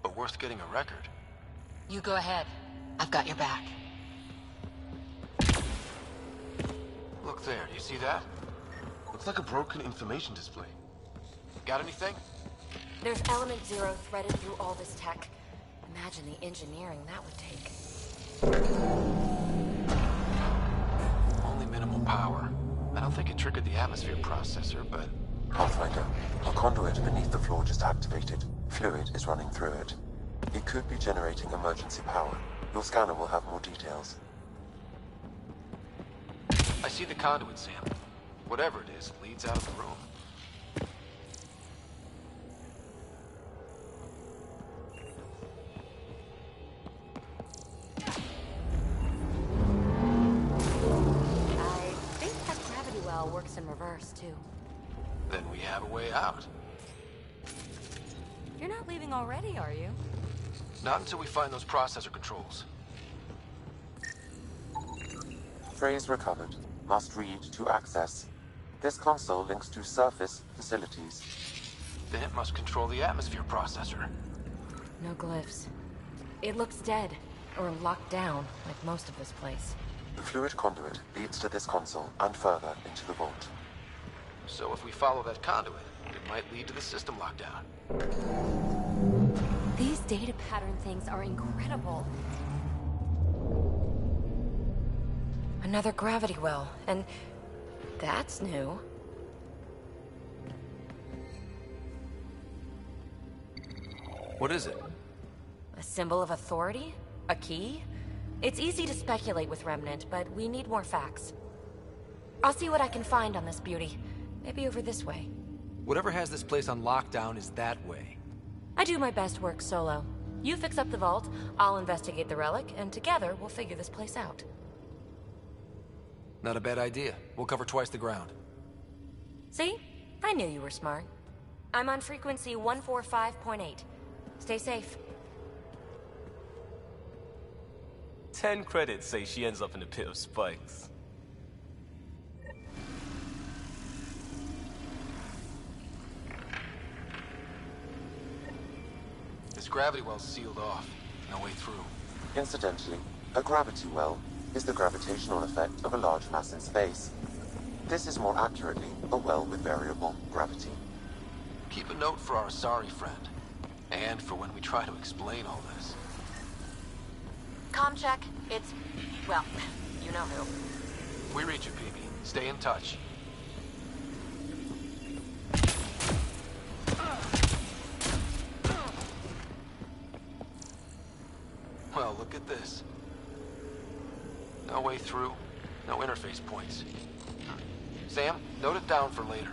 but worth getting a record. You go ahead. I've got your back. Look there, do you see that? Looks like a broken information display. Got anything? There's Element Zero threaded through all this tech. Imagine the engineering that would take. Only minimal power. I don't think it triggered the atmosphere processor, but... Pathfinder, a conduit beneath the floor just activated. Fluid is running through it. It could be generating emergency power. Your scanner will have more details. I see the conduit, Sam. Whatever it is, leads out of the room. I think that gravity well works in reverse, too. Then we have a way out. You're not leaving already, are you? Not until we find those processor controls. Phrase recovered. Must read to access. This console links to surface facilities. Then it must control the atmosphere processor. No glyphs. It looks dead, or locked down, like most of this place. The fluid conduit leads to this console and further into the vault. So if we follow that conduit, it might lead to the system lockdown. These data pattern things are incredible. Another gravity well, and that's new. What is it? A symbol of authority? A key? It's easy to speculate with Remnant, but we need more facts. I'll see what I can find on this beauty. Maybe over this way. Whatever has this place on lockdown is that way. I do my best work solo. You fix up the vault, I'll investigate the relic, and together we'll figure this place out. Not a bad idea. We'll cover twice the ground. See? I knew you were smart. I'm on frequency 145.8. Stay safe. 10 credits say she ends up in a pit of spikes. This gravity well's sealed off. No way through. Incidentally, a gravity well is the gravitational effect of a large mass in space. This is more accurately a well with variable gravity. Keep a note for our sorry friend. And for when we try to explain all this. Comm check. It's... well, you know who. We reach you, PB. Stay in touch. Well, look at this. No way through, no interface points. Sam, note it down for later.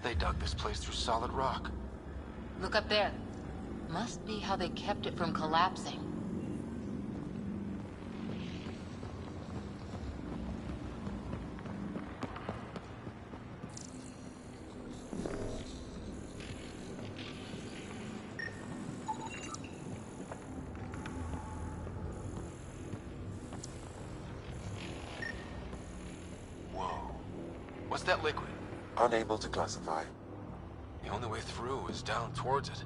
They dug this place through solid rock. Look up there. Must be how they kept it from collapsing. Whoa. What's that liquid? Unable to classify. The only way through is down towards it.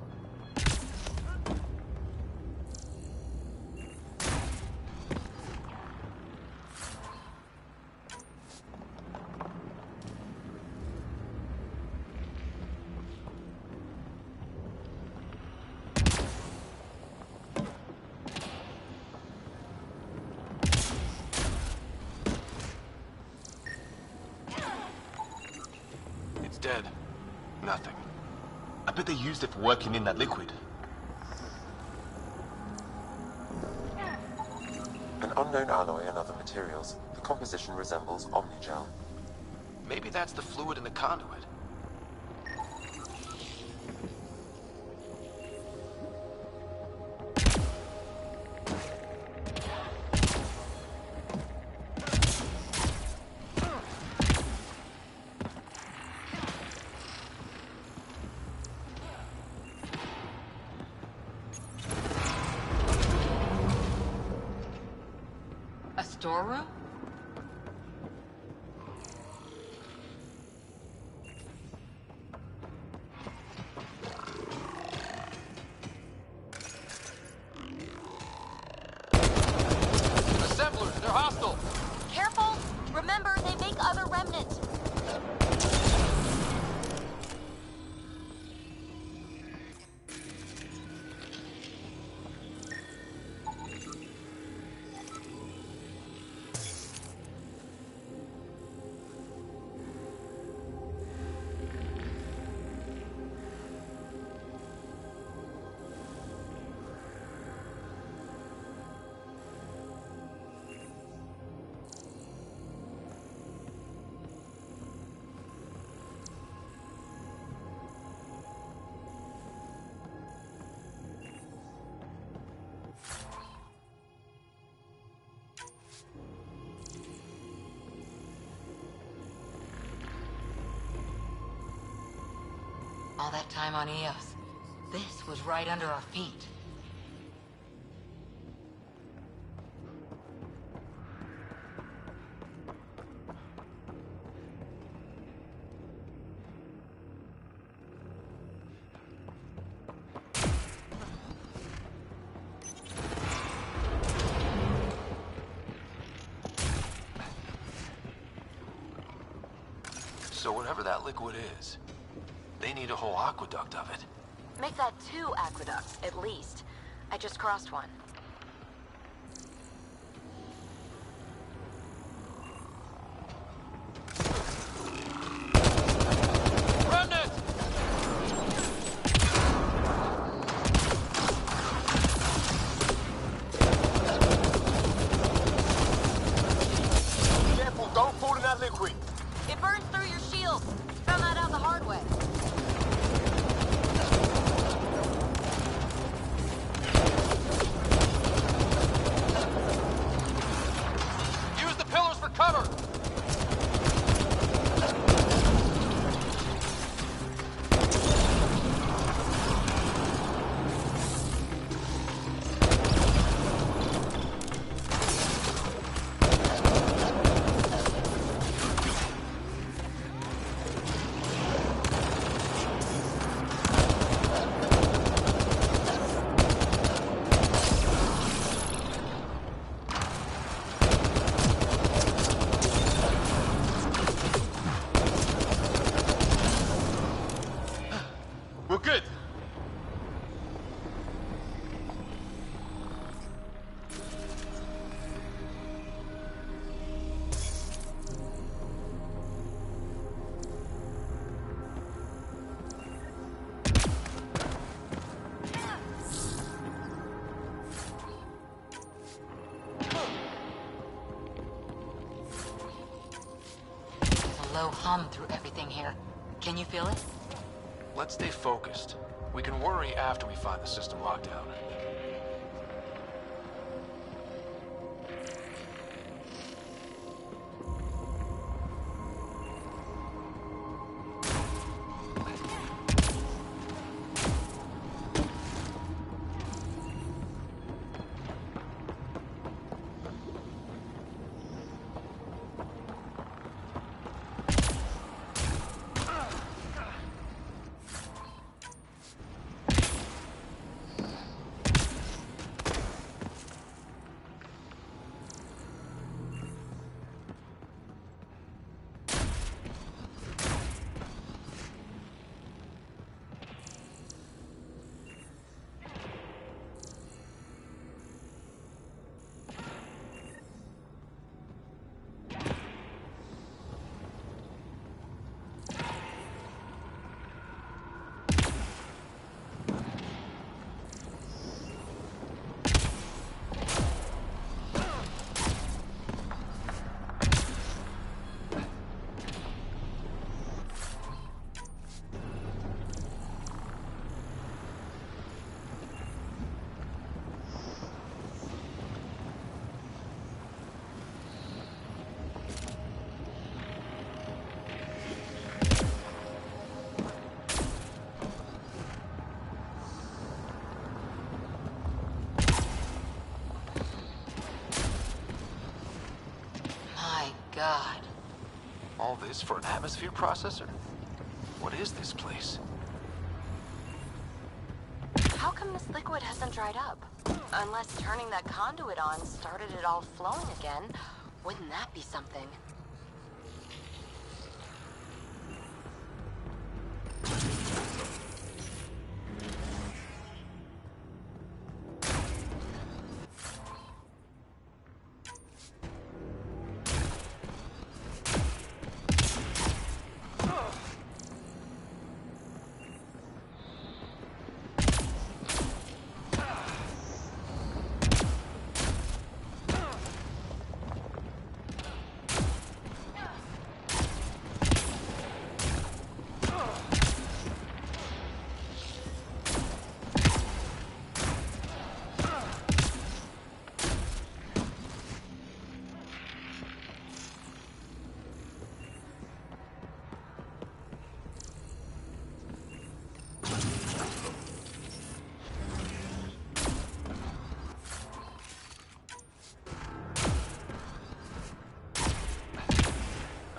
It's dead. Nothing. I bet they used it for working in that liquid. An unknown alloy and other materials. The composition resembles omnigel. Maybe that's the fluid in the conduit. A storeroom? Assemblers, they're hostile! Careful! Remember, they make other remnants. All that time on Eos. This was right under our feet. So whatever that liquid is, they need a whole aqueduct of it. Make that 2 aqueducts, at least. I just crossed one. Remnant! Careful, don't fall in that liquid. It burns through your shields. Found that out the hard way. Use the pillars for cover! We're good. There's a low hum through everything here. Can you feel it? Let's stay focused. We can worry after we find the system lockdown. God. All this for an atmosphere processor? What is this place? How come this liquid hasn't dried up? Unless turning that conduit on started it all flowing again. Wouldn't that be something?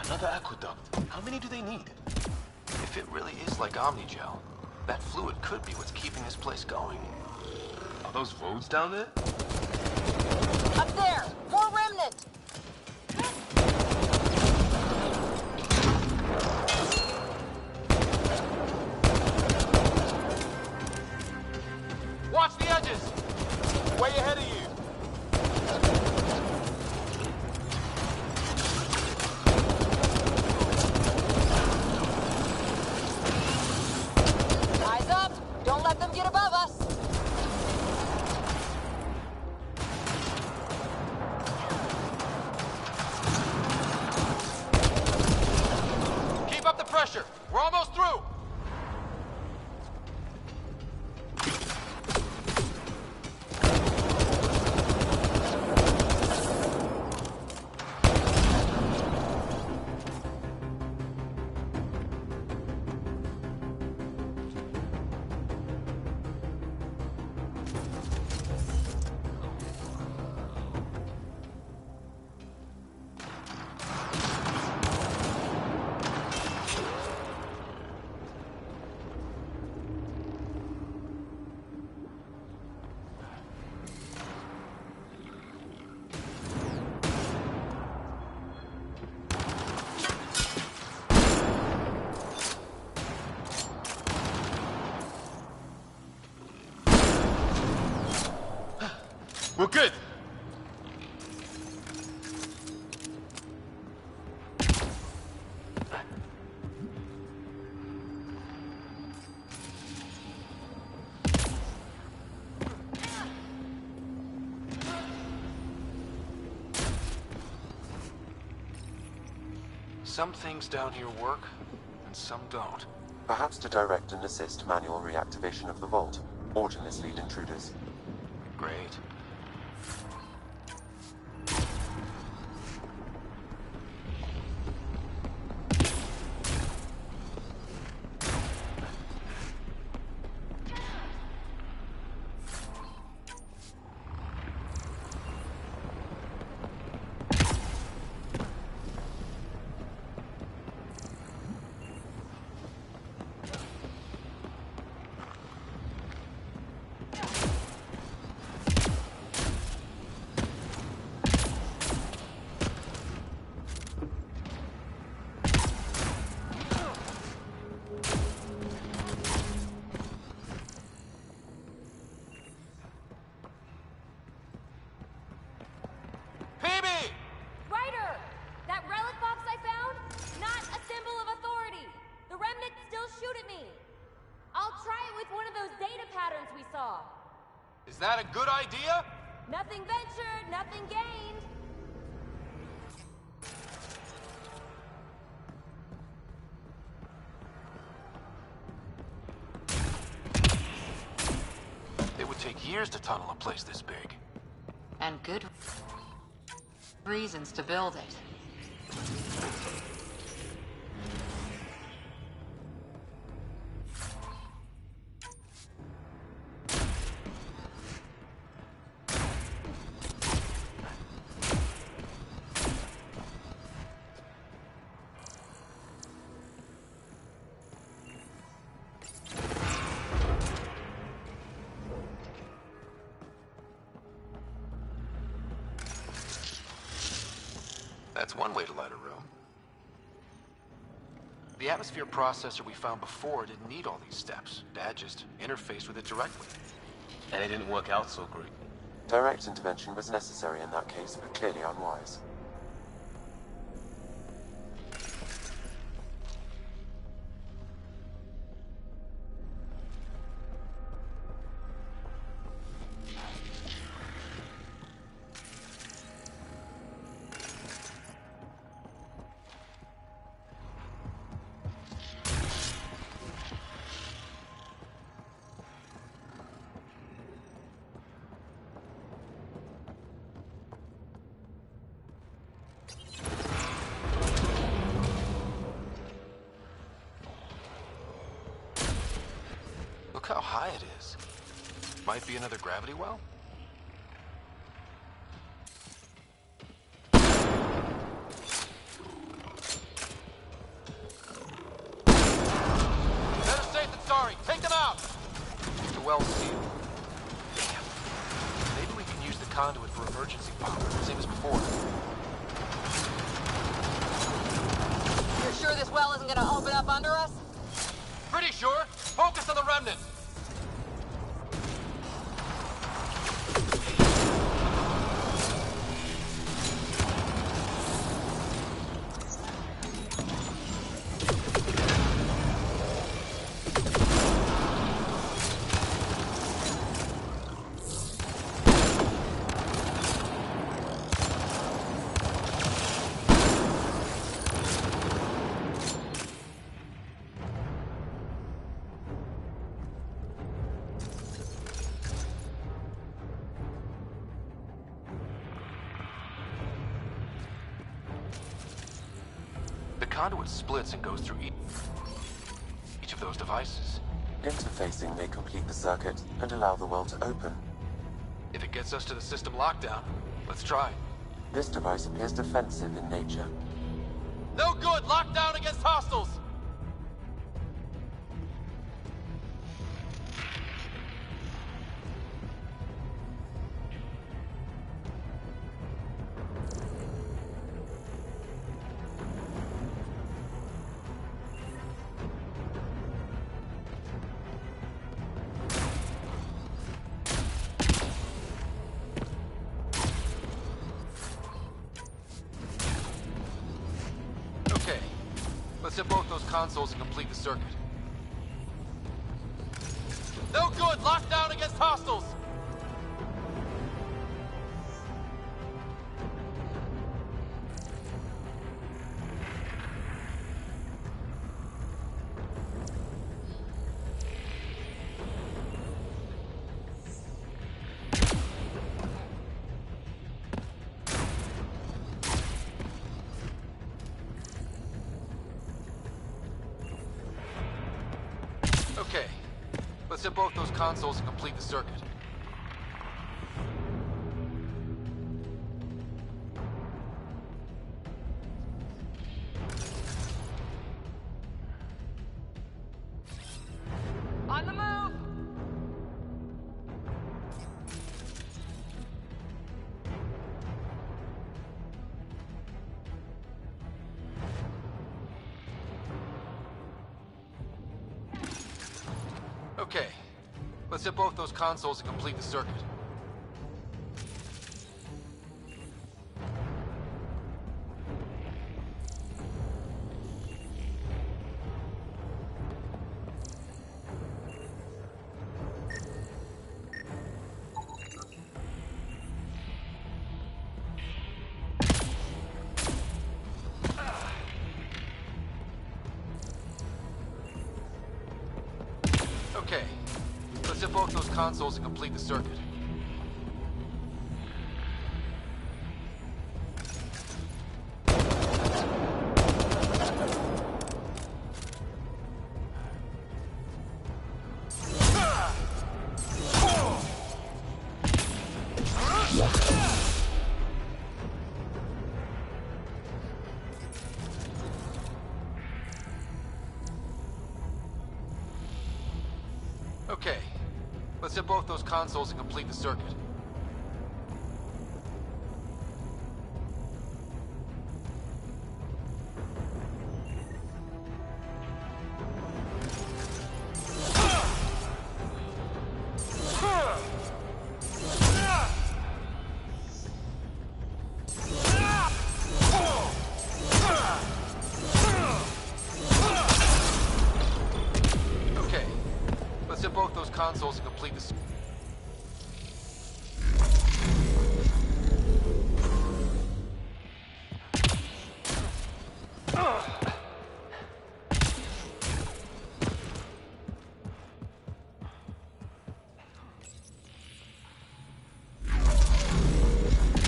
Another aqueduct. How many do they need? If it really is like Omnigel, that fluid could be what's keeping this place going. Are those roads down there? Up there! More remnant! Watch the edges! Way ahead of you! Eyes up! Don't let them get above us! Keep up the pressure! We're almost through! We're good. Some things down here work, and some don't. Perhaps to direct and assist manual reactivation of the vault, or to mislead intruders. Great. Is that a good idea? Nothing ventured, nothing gained. It would take years to tunnel a place this big. And good reasons to build it. That's one way to light a room. The atmosphere processor we found before didn't need all these steps. Dad just interfaced with it directly. And it didn't work out so great. Direct intervention was necessary in that case, but clearly unwise. Look how high it is. Might be another gravity well? well's sealed. Damn. Maybe we can use the conduit for emergency power, same as before. You're sure this well isn't gonna open up under us? Pretty sure. Focus on the remnant. The conduit splits and goes through each of those devices. Interfacing may complete the circuit and allow the well to open. If it gets us to the system lockdown, let's try. This device appears defensive in nature. No good! Lockdown against hostiles! Okay, let's hit both those consoles and complete the circuit. No good! Lockdown against hostiles! Okay, let's hit both those consoles and complete the circuit. On the move! Okay, let's hit both those consoles and complete the circuit. Okay, let's hit both those consoles and complete the circuit. Okay, let's hit both those consoles and complete the circuit. Okay, let's hit both those consoles and complete the circuit.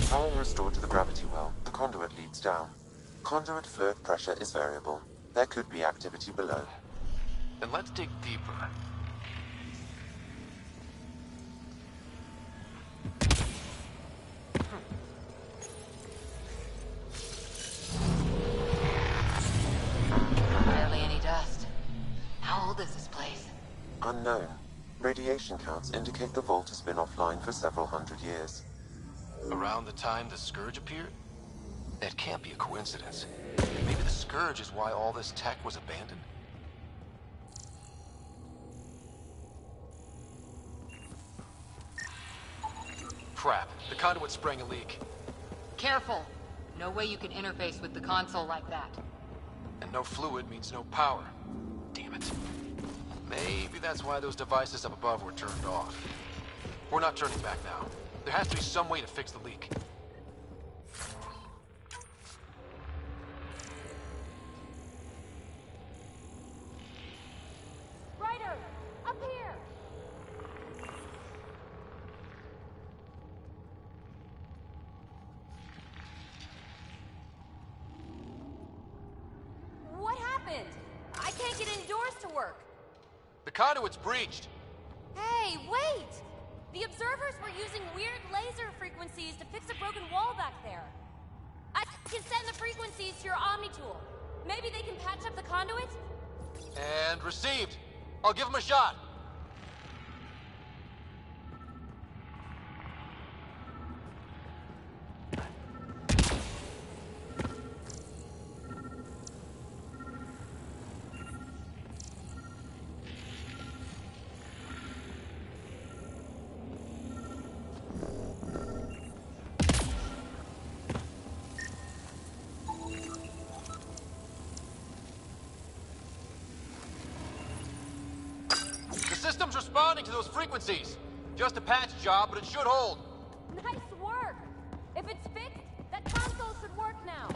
Power restored to the gravity well. The conduit leads down. Conduit fluid pressure is variable. There could be activity below. Then let's dig deeper. Barely any dust. How old is this place? Unknown. Radiation counts indicate the vault has been offline for several hundred years. Around the time the Scourge appeared? That can't be a coincidence. Maybe the Scourge is why all this tech was abandoned? Crap, the conduit sprang a leak. Careful. No way you can interface with the console like that. And no fluid means no power. Damn it. Maybe that's why those devices up above were turned off. We're not turning back now. There has to be some way to fix the leak. Ryder! Up here! What happened? I can't get indoors to work. The conduit's breached. Hey, wait! The observers were using weird laser frequencies to fix a broken wall back there. I can send the frequencies to your Omni tool. Maybe they can patch up the conduit? And received. I'll give him a shot. The system's responding to those frequencies. Just a patch job, but it should hold. Nice work! If it's fixed, that console should work now.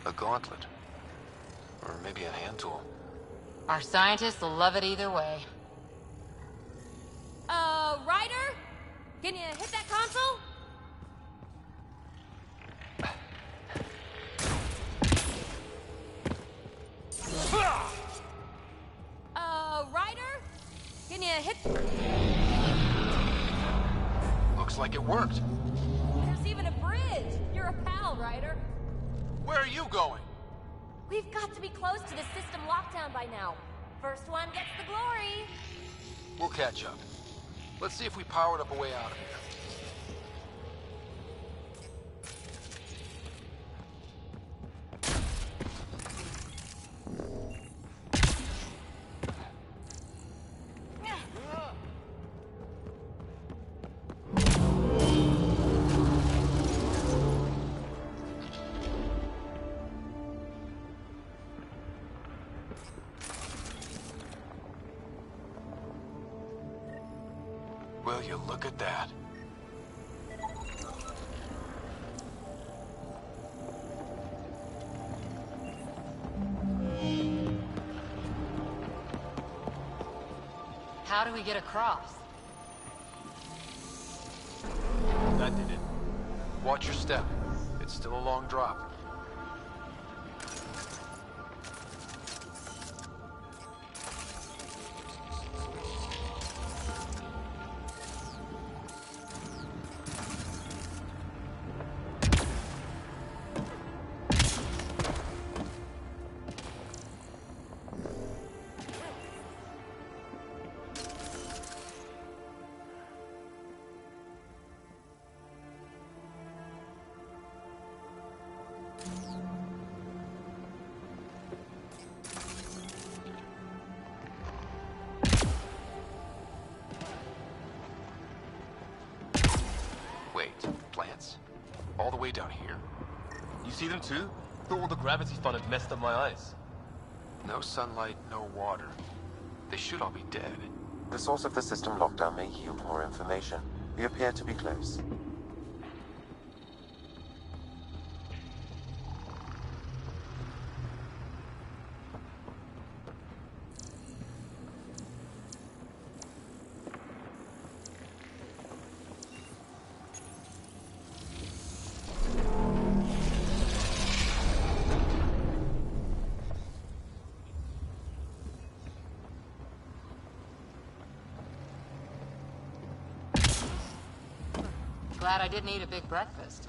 A gauntlet. Or maybe a hand tool. Our scientists will love it either way. Ryder? Can you hit that console? Ryder? Can you hit... Looks like it worked. There's even a bridge. You're a pal, Ryder. Where are you going? We've got to be close to the system lockdown by now. First one gets the glory. We'll catch up. Let's see if we powered up a way out of here. Will you look at that? How do we get across? That did it. Watch your step. It's still a long drop. Plants? All the way down here? You see them too? Thought all the gravity fun had messed up my eyes. No sunlight, no water. They should all be dead. The source of the system lockdown may yield more information. We appear to be close. Glad I didn't eat a big breakfast.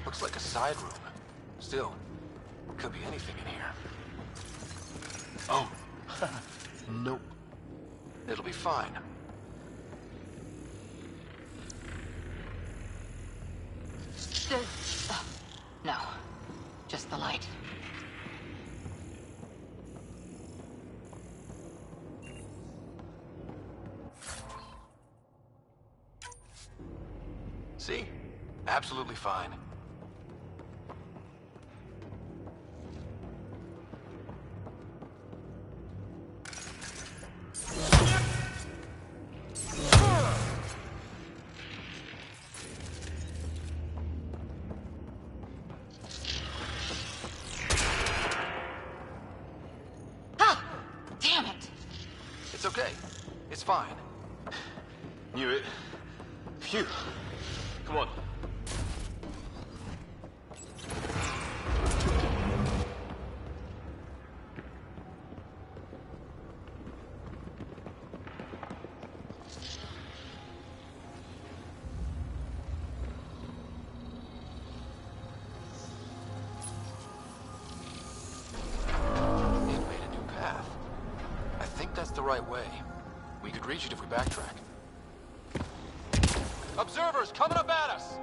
Looks like a side room. Still, could be anything in here. Oh. Nope. It'll be fine. No. Just the light. See? Absolutely fine. Damn it! It's okay. It's fine. Knew it. Phew. Come on. The right way. We could reach it if we backtrack. Observers coming up at us!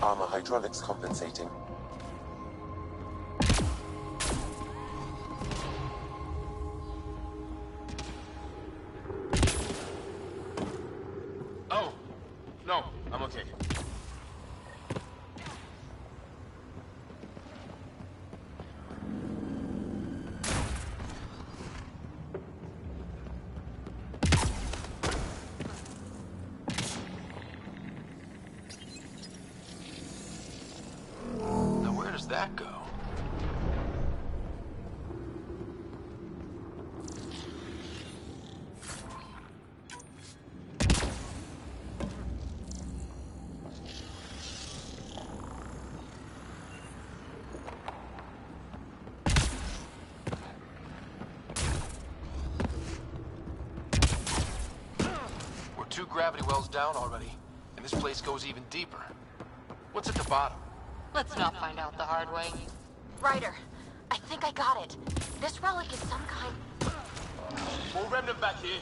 Armor hydraulics compensating. Oh! No, I'm okay. That go? We're 2 gravity wells down already, and this place goes even deeper. What's at the bottom? Let's not find out the hard way. Ryder, I think I got it. This relic is some kind... More remnant back here.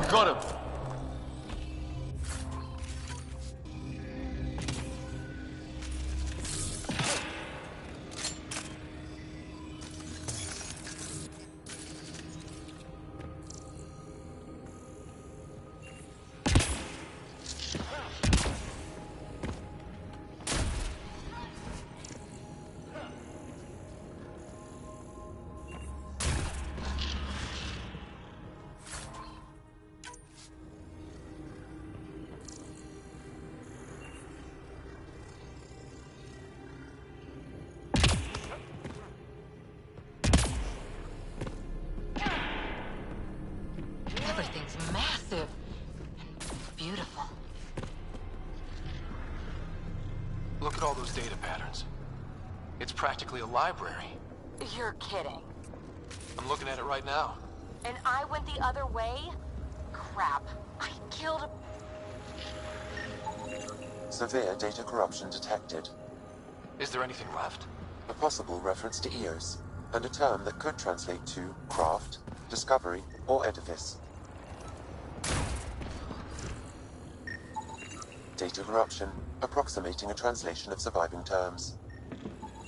Got him. impressive and beautiful. Look at all those data patterns. It's practically a library. You're kidding. I'm looking at it right now. And I went the other way? Crap. I killed a... Severe data corruption detected. Is there anything left? A possible reference to Eos, and a term that could translate to craft, discovery, or edifice. Data corruption, approximating a translation of surviving terms.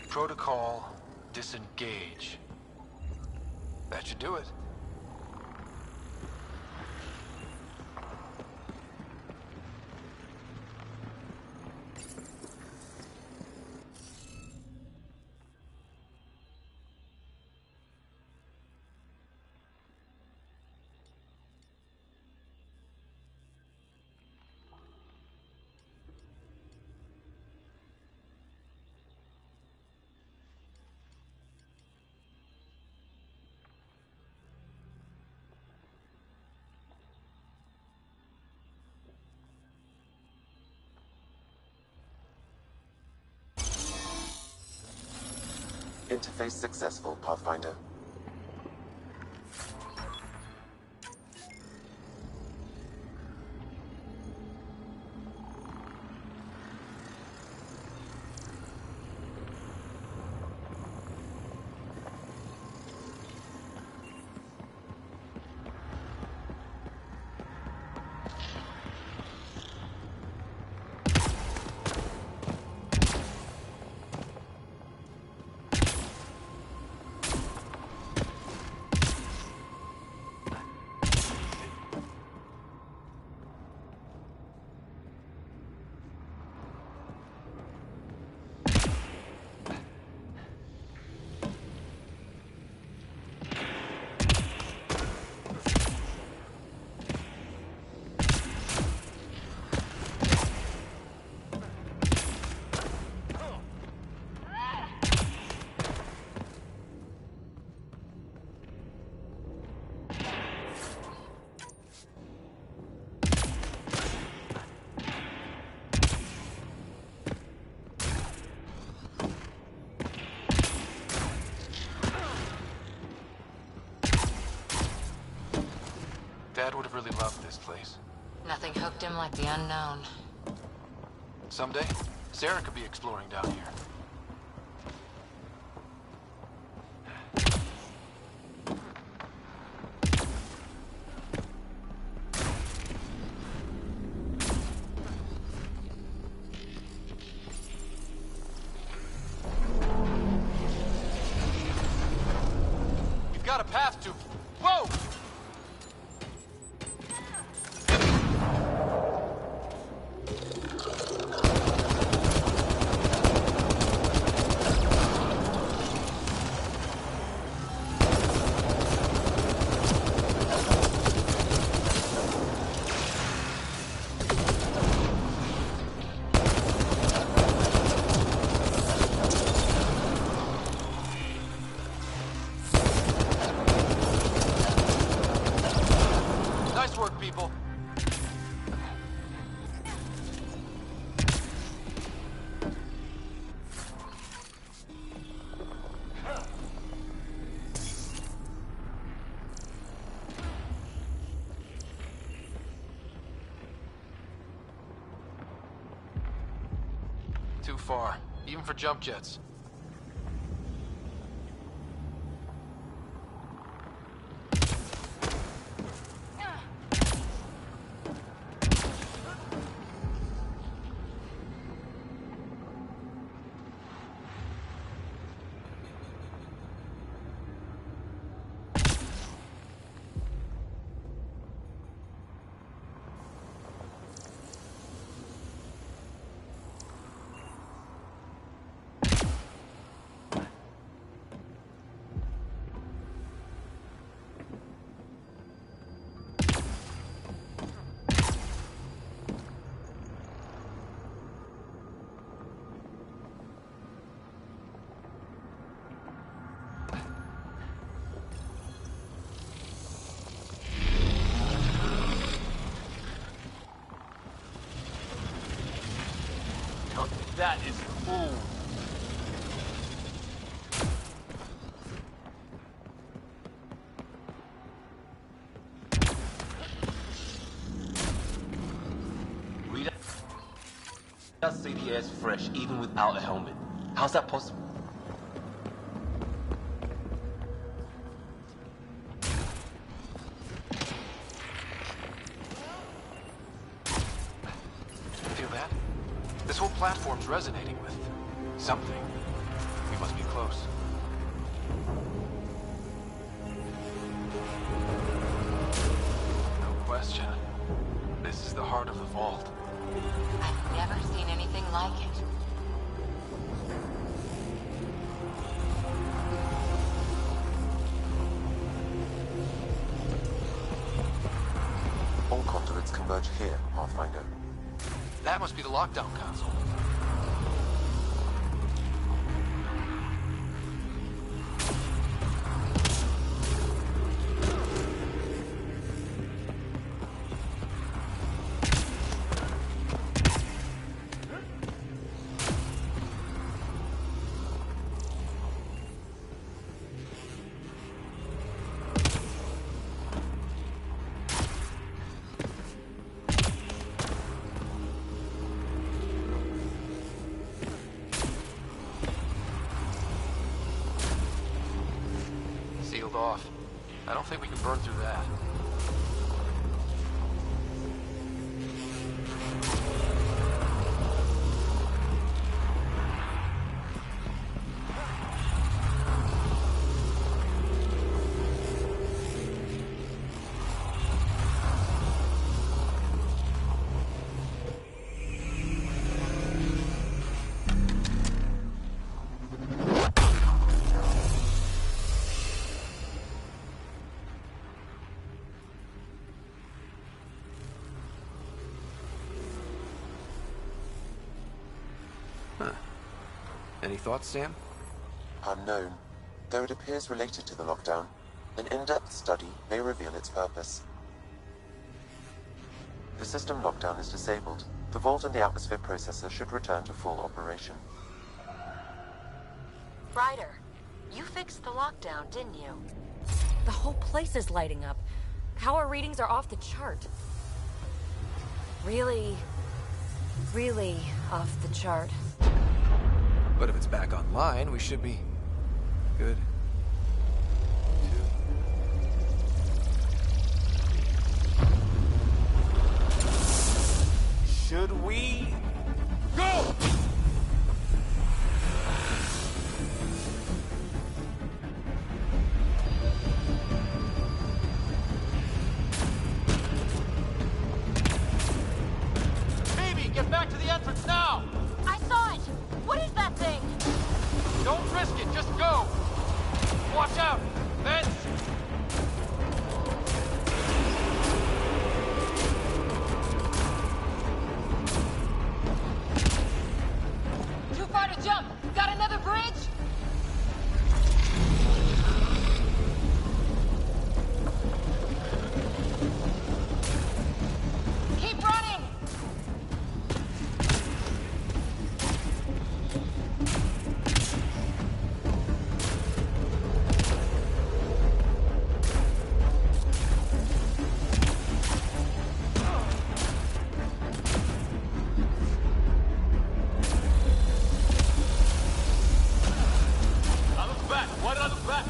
Protocol, disengage. That should do it. Interface successful, Pathfinder. Dad would have really loved this place. Nothing hooked him like the unknown. Someday, Sarah could be exploring down here. You've got a path to... Whoa! Nice work, people. Too far, even for jump jets. Ooh. Read that say the air's fresh even without a helmet. How's that possible? Feel that? This whole platform's resonating with something. We must be close. No question. This is the heart of the vault. I've never seen anything like it. All conduits converge here, Pathfinder. That must be the lockdown console. Sealed off. I don't think we can burn through that. Huh. Any thoughts, Sam? Unknown, though it appears related to the lockdown. An in-depth study may reveal its purpose. The system lockdown is disabled. The vault and the atmosphere processor should return to full operation. Ryder, you fixed the lockdown, didn't you? The whole place is lighting up. Power readings are off the chart. Really off the chart. But if it's back online, we should be good. Should we go? Phoebe, get back to the entrance now! I saw it! What is that thing? Don't risk it, just go! Watch out! Vents! Too far to jump. Got another bridge? Keep running! I look back. Why did I look back?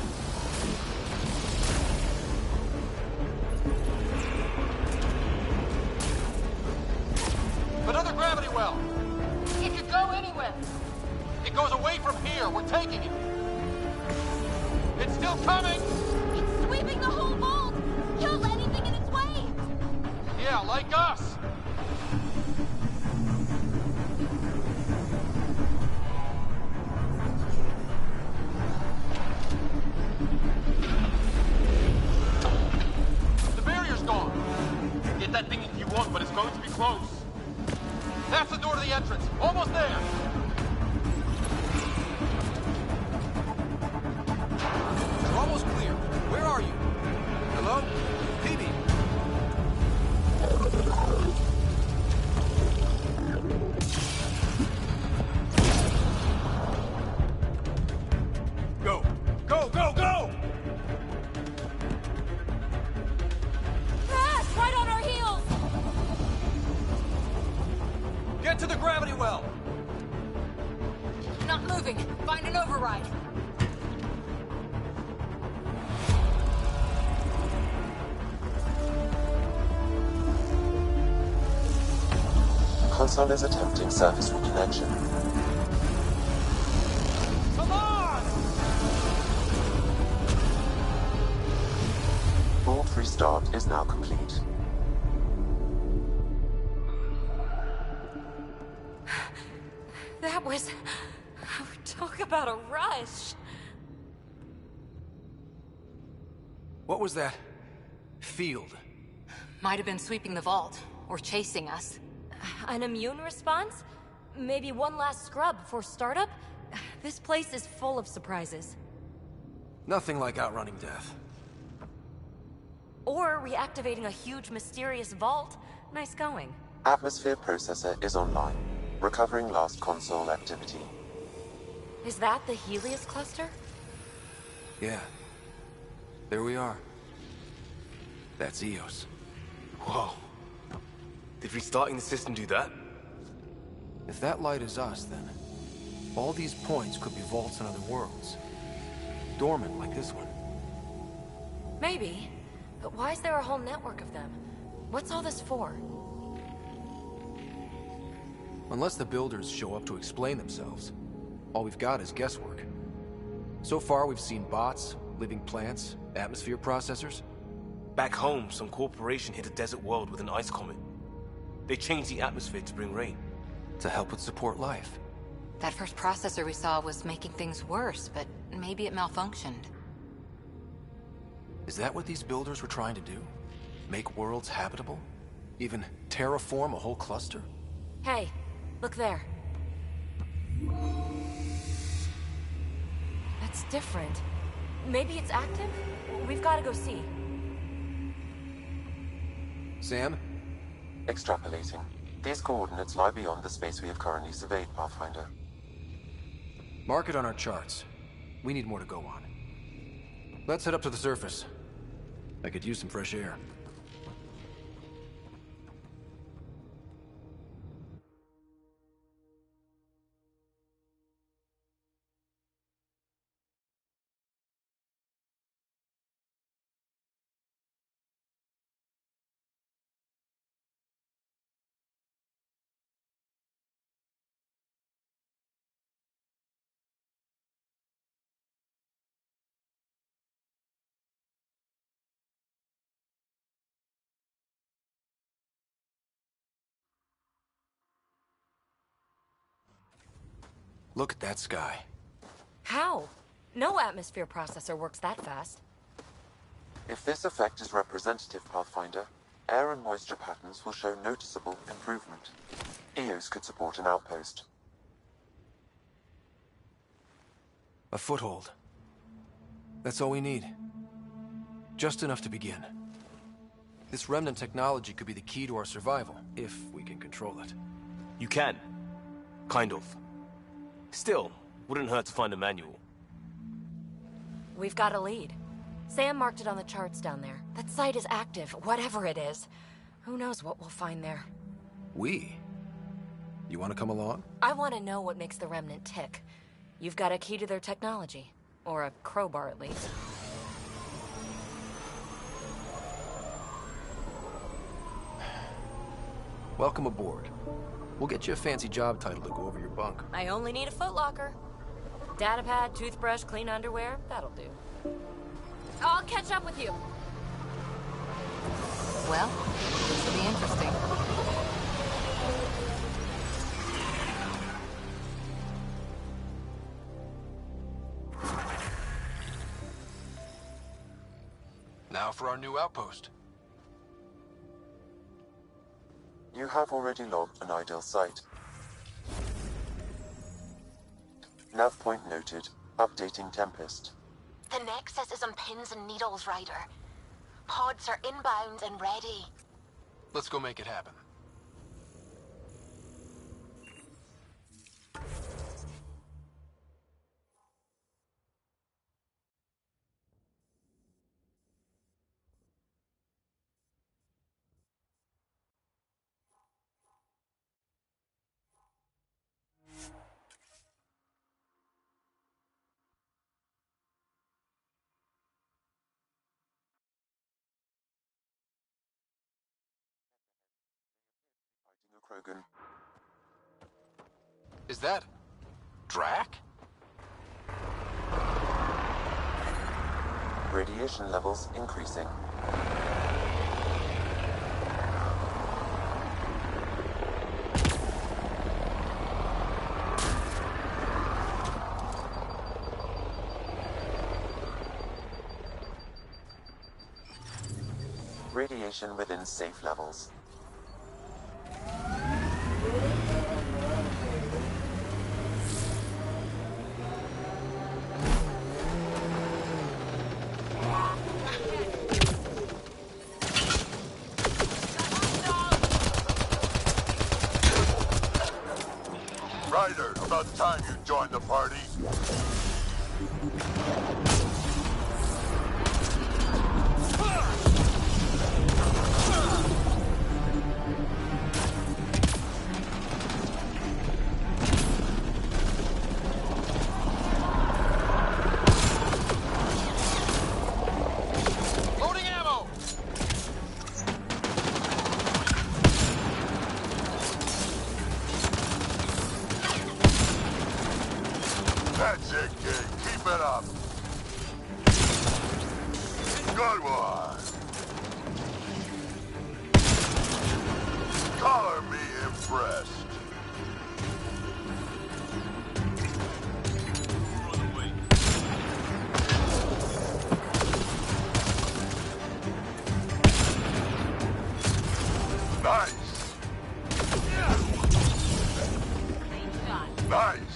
Another gravity well! It could go anywhere. It goes away from here. We're taking it. It's still coming! It's sweeping the whole vault! Kills anything in its way! Yeah, like us! The barrier's gone! Get that thing if you want, but it's going to be close. That's the door to the entrance. Almost there! We're almost clear. Where are you? Hello? Phoebe? Get to the gravity well! Not moving. Find an override. Console is attempting surface reconnection. Come on! Board restart is now complete. That was... Talk about a rush. What was that? Field. Might have been sweeping the vault, or chasing us. An immune response? Maybe one last scrub before startup? This place is full of surprises. Nothing like outrunning death. Or reactivating a huge mysterious vault. Nice going. Atmosphere processor is online. Recovering last console activity. Is that the Helios cluster? Yeah. There we are. That's Eos. Whoa. Did restarting the system do that? If that light is us, then all these points could be vaults in other worlds. Dormant like this one. Maybe. But why is there a whole network of them? What's all this for? Unless the builders show up to explain themselves, all we've got is guesswork. So far, we've seen bots, living plants, atmosphere processors. Back home, some corporation hit a desert world with an ice comet. They changed the atmosphere to bring rain. To help it support life. That first processor we saw was making things worse, but maybe it malfunctioned. Is that what these builders were trying to do? Make worlds habitable? Even terraform a whole cluster? Hey, look there. That's different. Maybe it's active? We've got to go see. Sam? Extrapolating. These coordinates lie beyond the space we have currently surveyed, Pathfinder. Mark it on our charts. We need more to go on. Let's head up to the surface. I could use some fresh air. Look at that sky. How? No atmosphere processor works that fast. If this effect is representative, Pathfinder, air and moisture patterns will show noticeable improvement. Eos could support an outpost. A foothold. That's all we need. Just enough to begin. This remnant technology could be the key to our survival, if we can control it. You can. Kind of. Still, wouldn't hurt to find a manual. We've got a lead. Sam marked it on the charts down there. That site is active, whatever it is. Who knows what we'll find there. We? You want to come along? I want to know what makes the Remnant tick. You've got a key to their technology. Or a crowbar, at least. Welcome aboard. We'll get you a fancy job title to go over your bunk. I only need a footlocker. Datapad, toothbrush, clean underwear, that'll do. I'll catch up with you. Well, this will be interesting. Now for our new outpost. You have already logged an ideal site. Nav point noted. Updating Tempest. The Nexus is on pins and needles, Ryder. Pods are inbound and ready. Let's go make it happen. Krogan. Is that... Drac? Radiation levels increasing. Radiation within safe levels. Ryder, about time you joined the party. Loading ammo! That's it, kid. Keep it up. Good one. Color me impressed. Nice. Nice.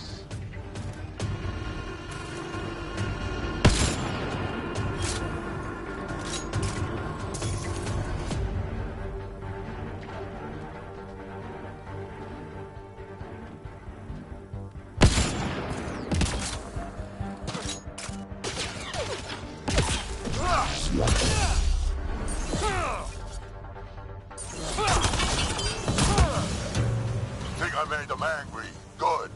Think I made them angry. Good.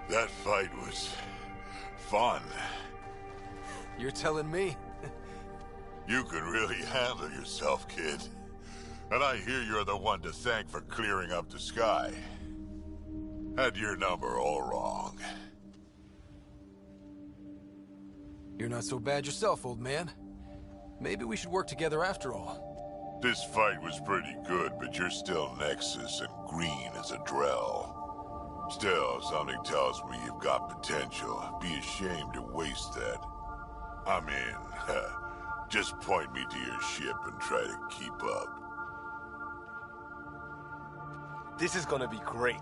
That fight was fun. You're telling me? You can really handle yourself, kid. And I hear you're the one to thank for clearing up the sky. Had your number all wrong. You're not so bad yourself, old man. Maybe we should work together after all. This fight was pretty good, but you're still Nexus and green as a Drell. Still, something tells me you've got potential. Be ashamed to waste that. I mean, just point me to your ship and try to keep up. This is gonna be great.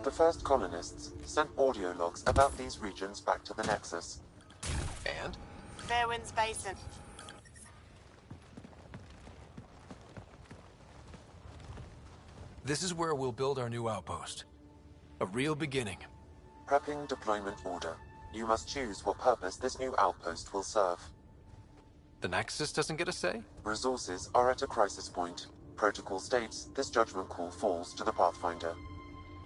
The first colonists sent audio logs about these regions back to the Nexus. And? Fairwind's Basin. This is where we'll build our new outpost. A real beginning. Prepping deployment order. You must choose what purpose this new outpost will serve. The Nexus doesn't get a say? Resources are at a crisis point. Protocol states this judgment call falls to the Pathfinder.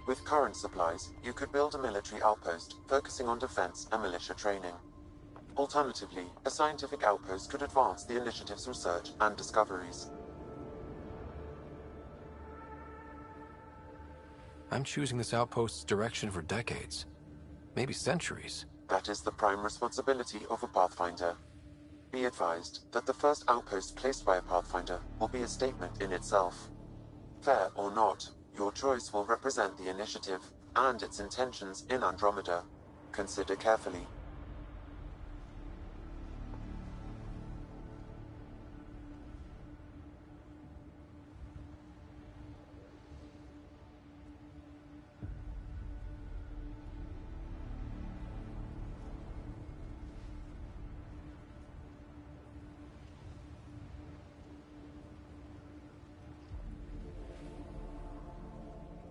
With current supplies, you could build a military outpost focusing on defense and militia training. Alternatively, a scientific outpost could advance the initiative's research and discoveries. I'm choosing this outpost's direction for decades. Maybe centuries. That is the prime responsibility of a Pathfinder. Be advised that the first outpost placed by a Pathfinder will be a statement in itself. Fair or not, your choice will represent the initiative and its intentions in Andromeda. Consider carefully.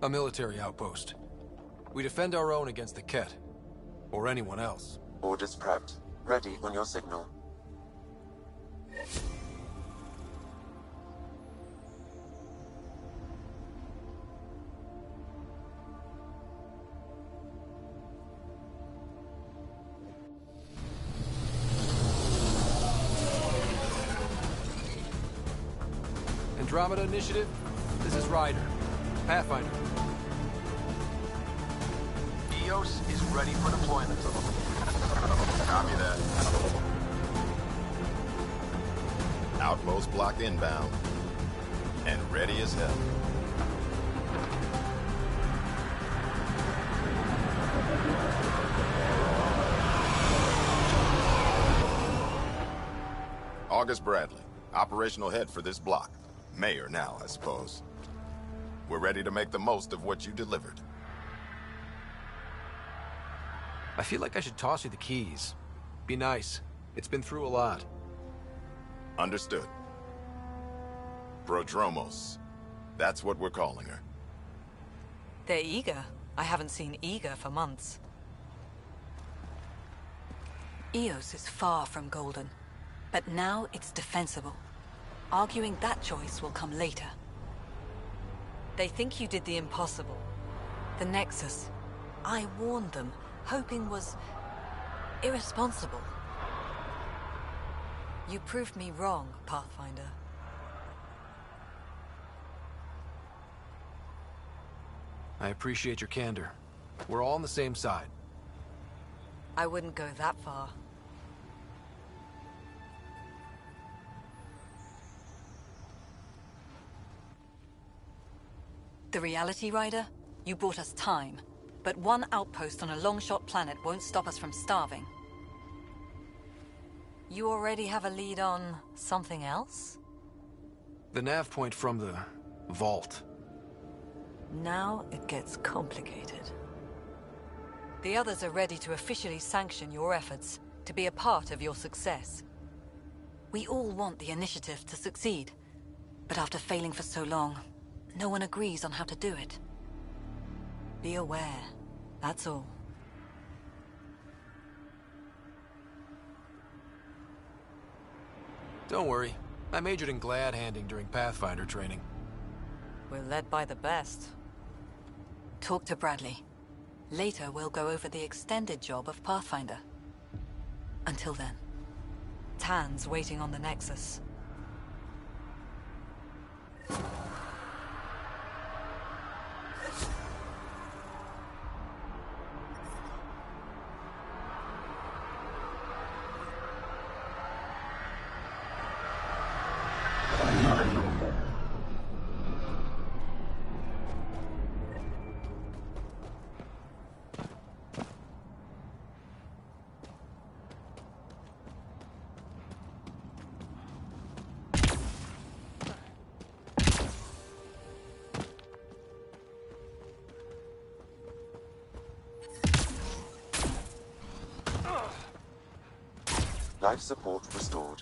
A military outpost. We defend our own against the Ket. Or anyone else. Orders prepped. Ready on your signal. Andromeda Initiative, this is Ryder. Pathfinder. Eos is ready for deployment. Copy that. Outpost block inbound. And ready as hell. August Bradley, operational head for this block. Mayor now, I suppose. We're ready to make the most of what you delivered. I feel like I should toss you the keys. Be nice. It's been through a lot. Understood. Prodromos. That's what we're calling her. They're eager. I haven't seen eager for months. Eos is far from golden, but now it's defensible. Arguing that choice will come later. They think you did the impossible. The Nexus. I warned them, hoping was irresponsible. You proved me wrong, Pathfinder. I appreciate your candor. We're all on the same side. I wouldn't go that far. The Reality Rider? You brought us time. But one outpost on a long-shot planet won't stop us from starving. You already have a lead on something else? The nav point from the vault. Now it gets complicated. The others are ready to officially sanction your efforts, to be a part of your success. We all want the initiative to succeed, but after failing for so long, no one agrees on how to do it. Be aware, that's all. Don't worry. I majored in glad handing during Pathfinder training. We're led by the best. Talk to Bradley. Later, we'll go over the extended job of Pathfinder. Until then, Tan's waiting on the Nexus. Life support restored.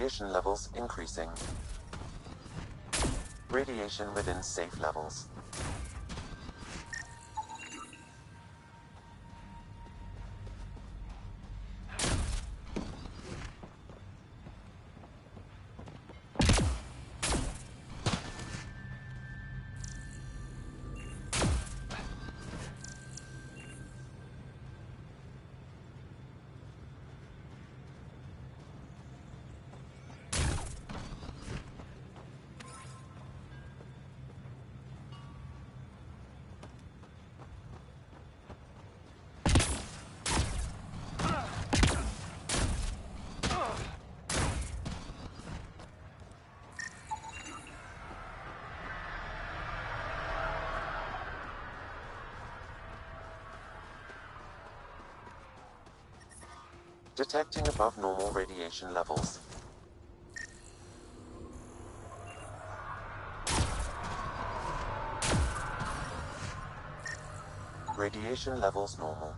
Radiation levels increasing. Radiation within safe levels. Detecting above normal radiation levels. Radiation levels normal.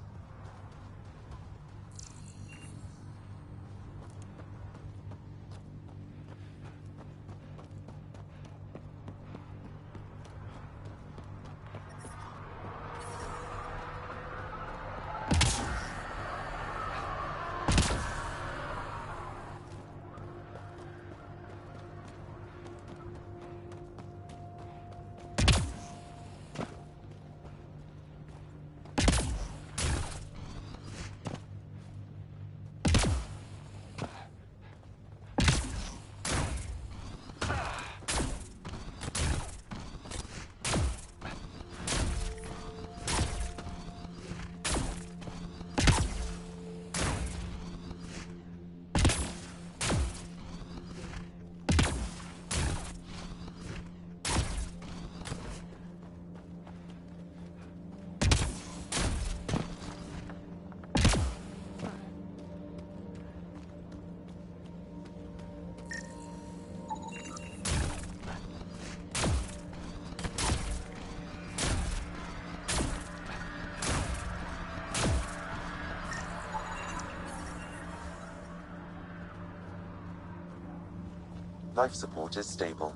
Life support is stable.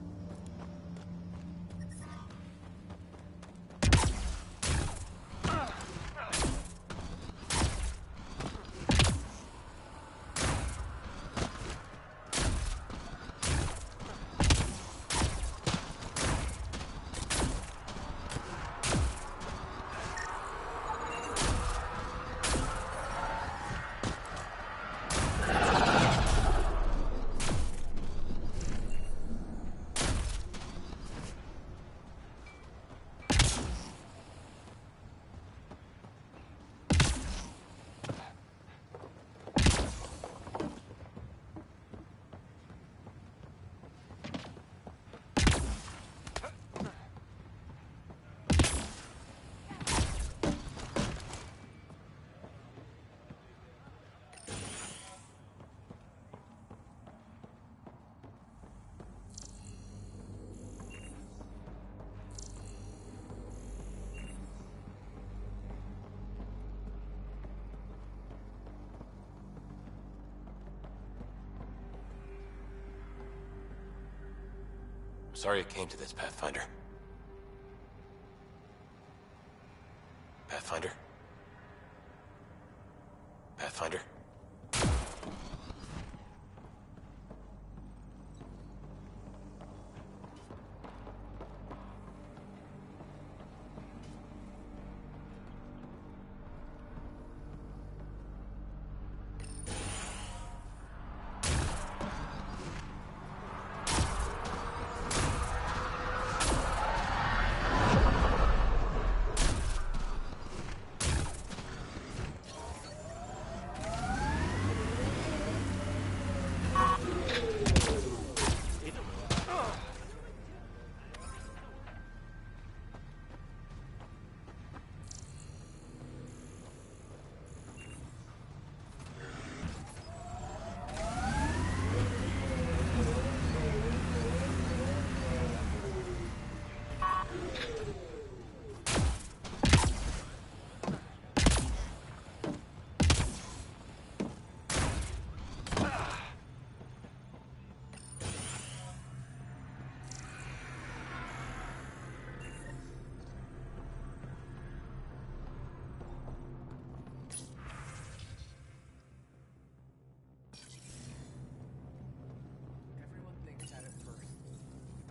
Sorry it came to this, Pathfinder. Pathfinder? Pathfinder?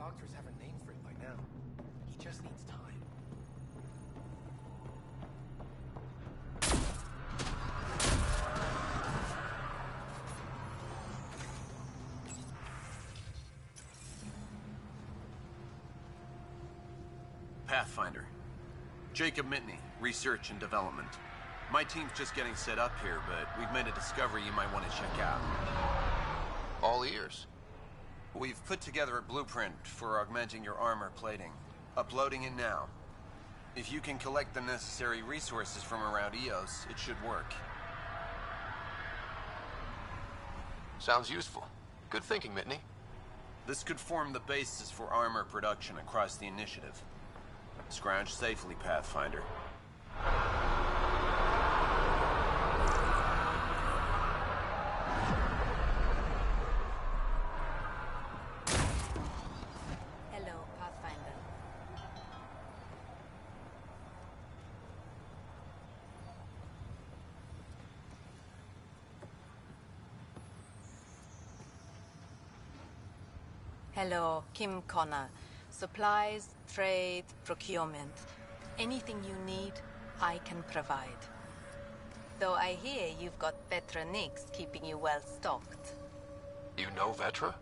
doctors have a name for it by now. He just needs time. Pathfinder. Jacob Mitney, Research and Development. My team's just getting set up here, but we've made a discovery you might want to check out. All ears. We've put together a blueprint for augmenting your armor plating. Uploading it now. If you can collect the necessary resources from around Eos, it should work. Sounds useful. Good thinking, Mitney. This could form the basis for armor production across the initiative. Scrounge safely, Pathfinder. Hello, Pathfinder. Hello, Kim Connor. Supplies, trade, procurement. Anything you need, I can provide. Though I hear you've got Vetra Nix keeping you well stocked. You know Vetra?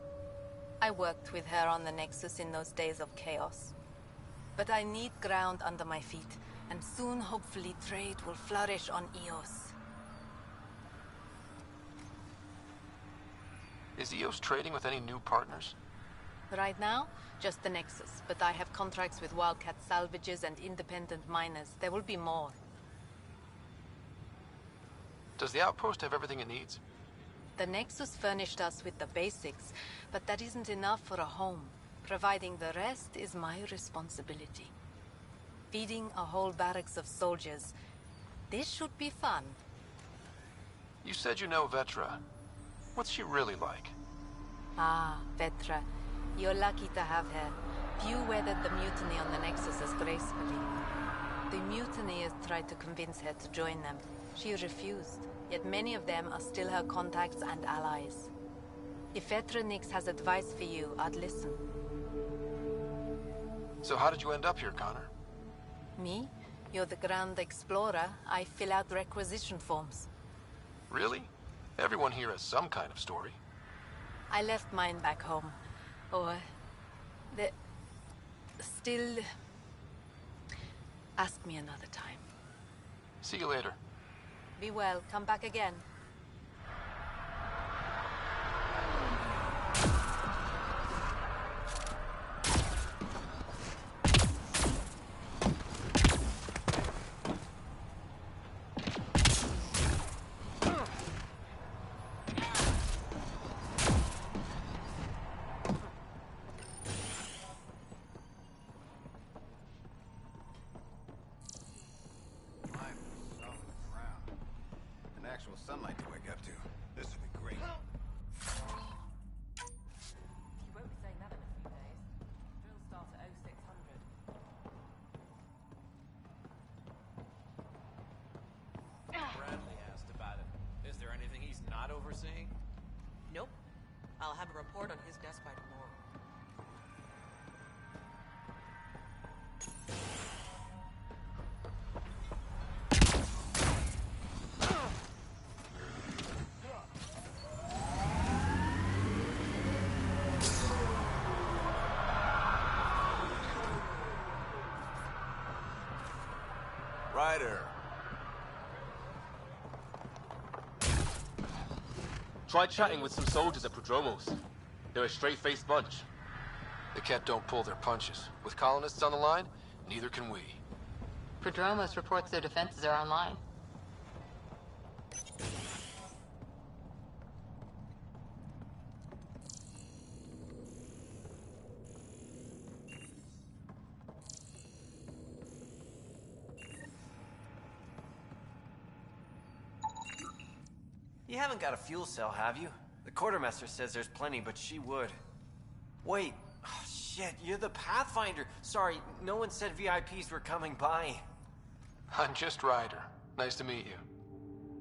I worked with her on the Nexus in those days of chaos. But I need ground under my feet, and soon hopefully trade will flourish on Eos. Is Eos trading with any new partners? Right now, just the Nexus, but I have contracts with Wildcat salvages and independent miners. There will be more. Does the outpost have everything it needs? The Nexus furnished us with the basics, but that isn't enough for a home. Providing the rest is my responsibility. Feeding a whole barracks of soldiers. This should be fun. You said you know Vetra. What's she really like? Ah, Vetra. You're lucky to have her. Few weathered the mutiny on the Nexus as gracefully. The mutineers tried to convince her to join them. She refused, yet many of them are still her contacts and allies. If Vetra Nix has advice for you, I'd listen. So how did you end up here, Connor? Me? You're the Grand Explorer. I fill out requisition forms. Really? Everyone here has some kind of story. I left mine back home. Or... still... Ask me another time. See you later. Be well. Come back again. Sunlight to wake up to. This would be great. You won't be saying that in a few days. Drills start at 0600. Bradley asked about it. Is there anything he's not overseeing? Nope. I'll have a report on his desk by tomorrow. Ryder. Try chatting with some soldiers at Prodromos. They're a straight-faced bunch. The Ket don't pull their punches. With colonists on the line, neither can we. Prodromos reports their defenses are online. You haven't got a fuel cell, have you? The quartermaster says there's plenty, but she would. Wait. Oh, shit, you're the Pathfinder. Sorry, no one said VIPs were coming by. I'm just Ryder. Nice to meet you.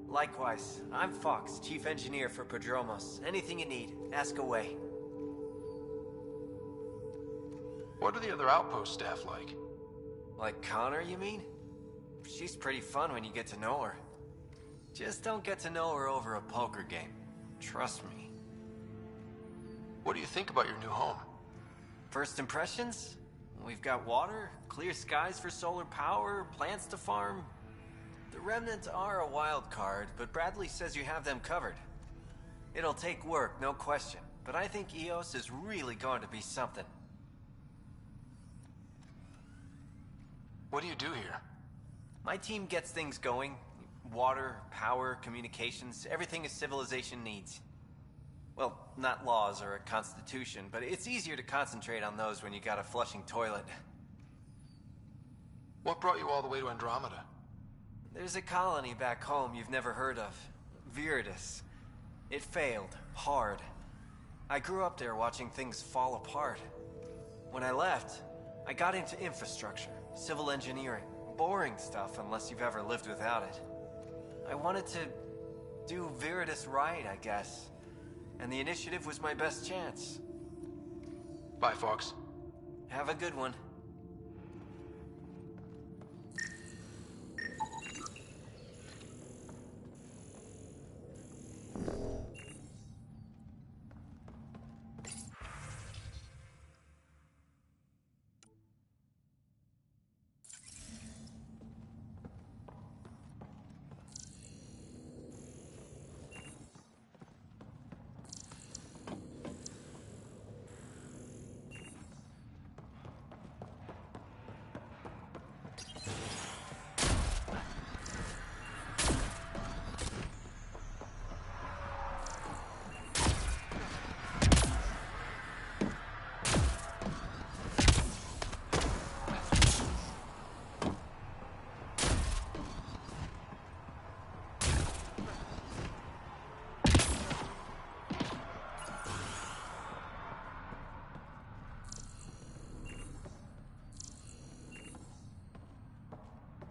Likewise. I'm Fox, Chief Engineer for Prodromos. Anything you need, ask away. What are the other outpost staff like? Like Connor, you mean? She's pretty fun when you get to know her. Just don't get to know her over a poker game. Trust me. What do you think about your new home? First impressions? We've got water, clear skies for solar power, plants to farm. The Remnants are a wild card, but Bradley says you have them covered. It'll take work, no question, but I think Eos is really going to be something. What do you do here? My team gets things going. Water, power, communications, everything a civilization needs. Well, not laws or a constitution, but it's easier to concentrate on those when you got a flushing toilet. What brought you all the way to Andromeda? There's a colony back home you've never heard of. Viridis. It failed. Hard. I grew up there watching things fall apart. When I left, I got into infrastructure, civil engineering. Boring stuff unless you've ever lived without it. I wanted to do Viridis right, I guess. And the initiative was my best chance. Bye, Fox. Have a good one.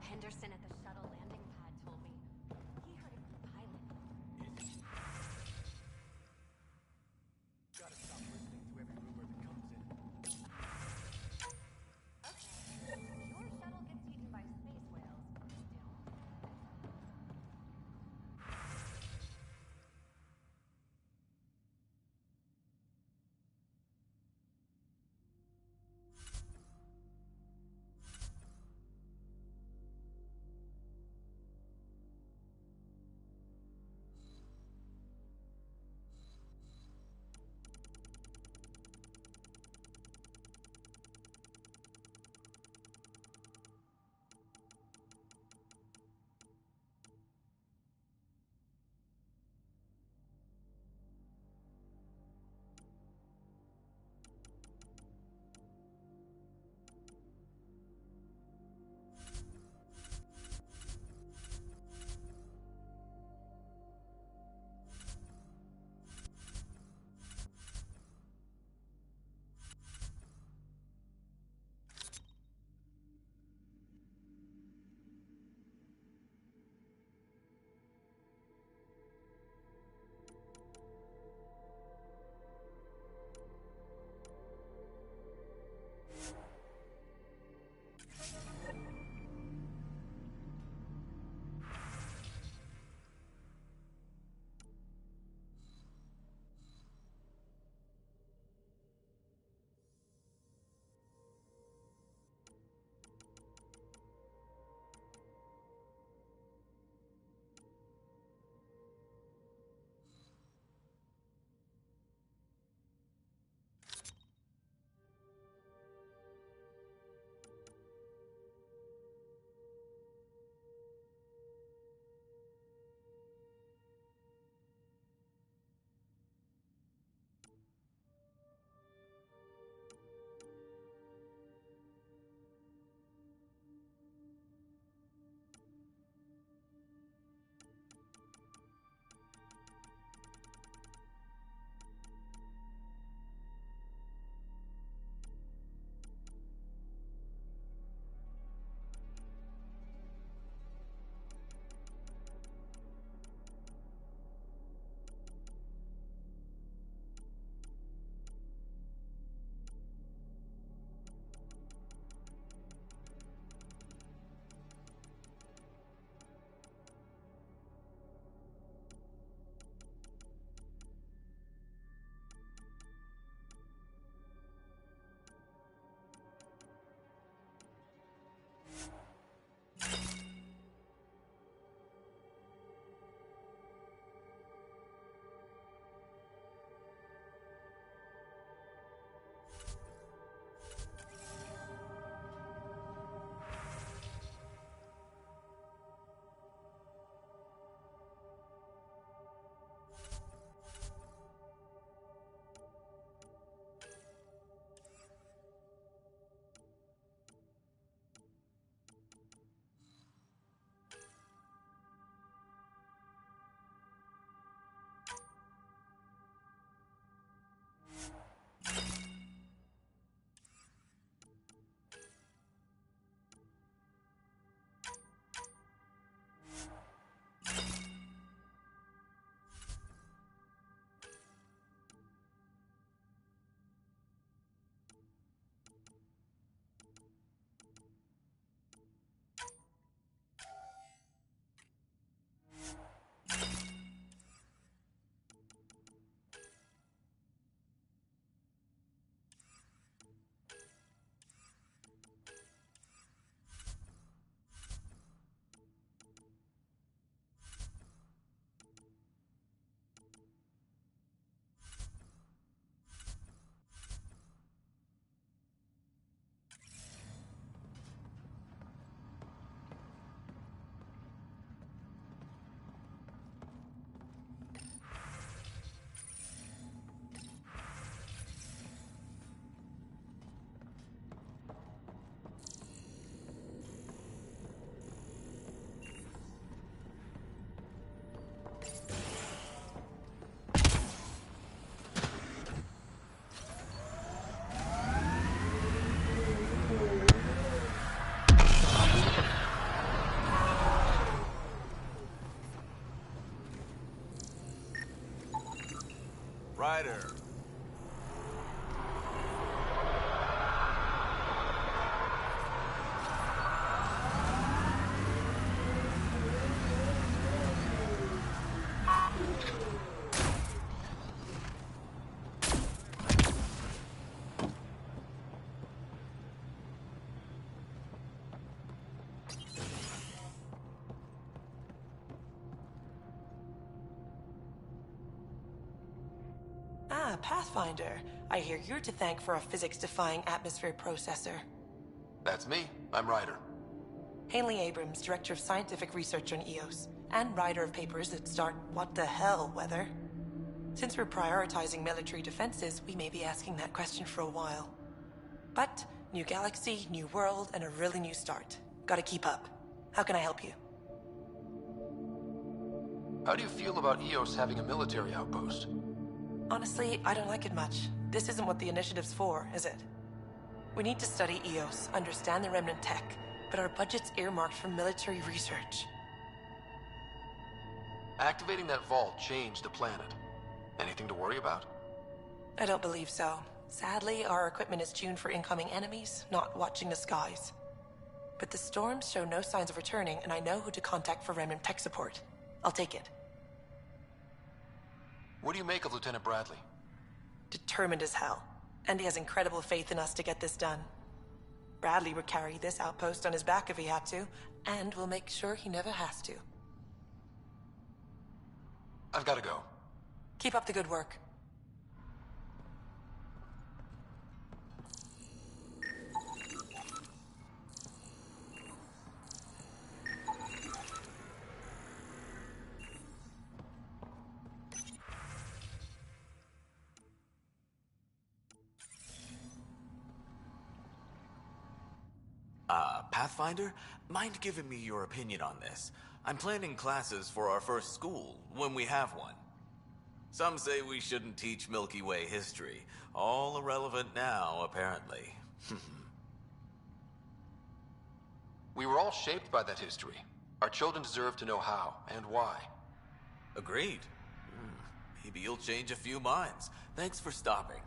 Henderson at the shuttle landing pad told me he heard it from the pilot. Gotta stop listening to every rumor that comes in. Okay, your shuttle gets eaten by space whales, but still. Ryder. Ah, Pathfinder. I hear you're to thank for a physics-defying atmosphere processor. That's me. I'm Ryder. Haley Abrams, Director of Scientific Research on Eos, and writer of papers that start what the hell weather. Since we're prioritizing military defenses, we may be asking that question for a while. But, new galaxy, new world, and a really new start. Gotta keep up. How can I help you? How do you feel about Eos having a military outpost? Honestly, I don't like it much. This isn't what the initiative's for, is it? We need to study Eos, understand the remnant tech, but our budget's earmarked for military research. Activating that vault changed the planet. Anything to worry about? I don't believe so. Sadly, our equipment is tuned for incoming enemies, not watching the skies. But the storms show no signs of returning, and I know who to contact for remnant tech support. I'll take it. What do you make of Lieutenant Bradley? Determined as hell. And he has incredible faith in us to get this done. Bradley would carry this outpost on his back if he had to, and we'll make sure he never has to. I've got to go. Keep up the good work. Pathfinder, mind giving me your opinion on this? I'm planning classes for our first school, when we have one. Some say we shouldn't teach Milky Way history. All irrelevant now, apparently. We were all shaped by that history. Our children deserve to know how and why. Agreed. Maybe you'll change a few minds. Thanks for stopping.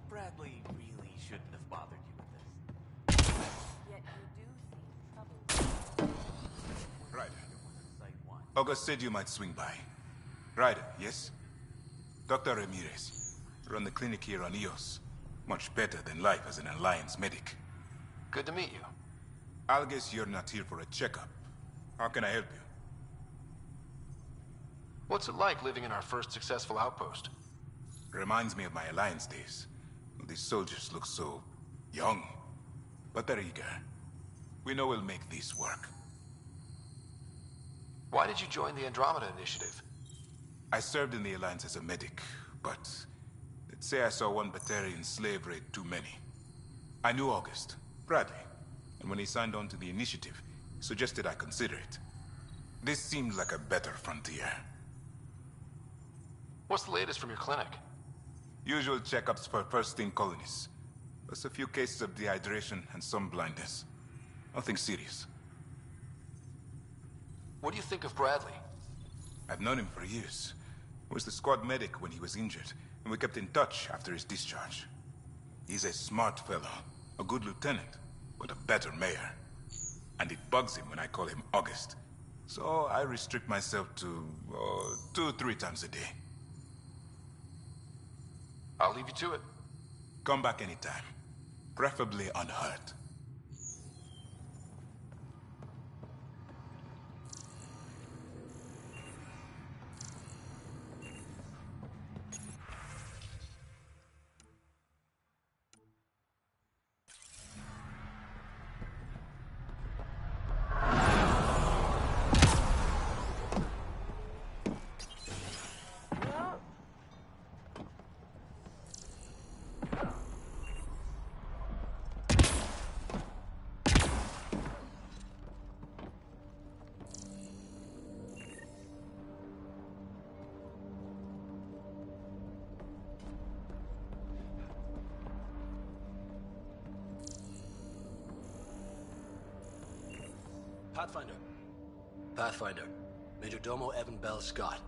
Bradley really shouldn't have bothered you with this. Yet you do seem troubled. Ryder. August said you might swing by. Ryder, yes? Dr. Ramirez. Run the clinic here on Eos. Much better than life as an Alliance medic. Good to meet you. I'll guess you're not here for a checkup. How can I help you? What's it like living in our first successful outpost? Reminds me of my Alliance days. These soldiers look so young, but they're eager. We know we'll make this work. Why did you join the Andromeda Initiative? I served in the Alliance as a medic, but they'd say I saw one Batarian slave raid too many. I knew August, Bradley, and when he signed on to the initiative, he suggested I consider it. This seemed like a better frontier. What's the latest from your clinic? Usual checkups for first-in colonists. Plus a few cases of dehydration and some blindness. Nothing serious. What do you think of Bradley? I've known him for years. He was the squad medic when he was injured, and we kept in touch after his discharge. He's a smart fellow, a good lieutenant, but a better mayor. And it bugs him when I call him August. So I restrict myself to 2-3 times a day. I'll leave you to it. Come back anytime. Preferably unhurt. Pathfinder. Pathfinder. Major Domo Evan Bell Scott.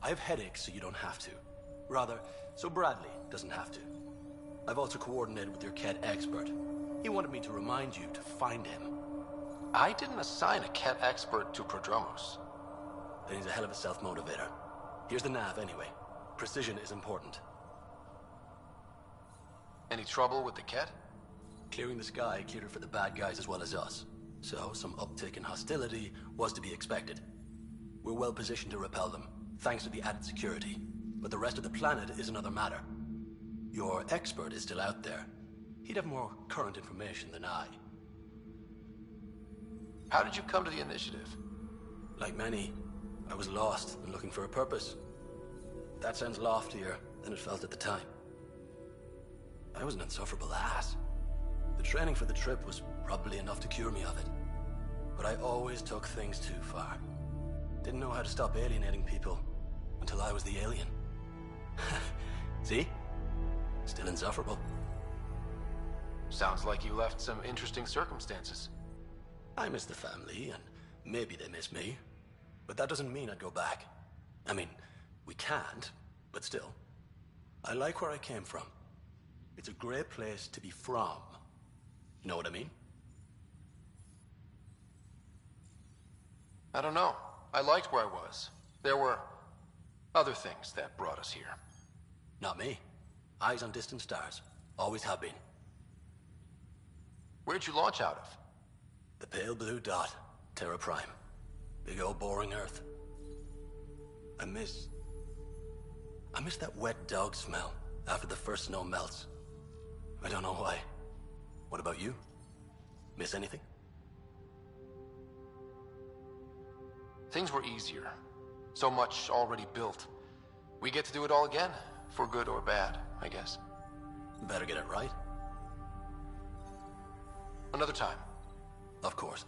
I have headaches, so you don't have to. Rather, so Bradley doesn't have to. I've also coordinated with your Ket expert. He wanted me to remind you to find him. I didn't assign a Ket expert to Prodromos. Then he's a hell of a self-motivator. Here's the nav anyway. Precision is important. Any trouble with the Ket? Clearing the sky cleared it for the bad guys as well as us. So some uptick in hostility was to be expected. We're well positioned to repel them, thanks to the added security. But the rest of the planet is another matter. Your expert is still out there. He'd have more current information than I. How did you come to the initiative? Like many, I was lost and looking for a purpose. That sounds loftier than it felt at the time. I was an insufferable ass. The training for the trip was probably enough to cure me of it. But I always took things too far. Didn't know how to stop alienating people until I was the alien. See? Still insufferable. Sounds like you left some interesting circumstances. I miss the family, and maybe they miss me. But that doesn't mean I'd go back. I mean, we can't, but still. I like where I came from. It's a great place to be from. You know what I mean? I don't know. I liked where I was. There were other things that brought us here. Not me. Eyes on distant stars. Always have been. Where'd you launch out of? The pale blue dot. Terra Prime. Big old boring Earth. I miss that wet dog smell after the first snow melts. I don't know why. What about you? Miss anything? Things were easier. So much already built. We get to do it all again, for good or bad, I guess. Better get it right. Another time. Of course.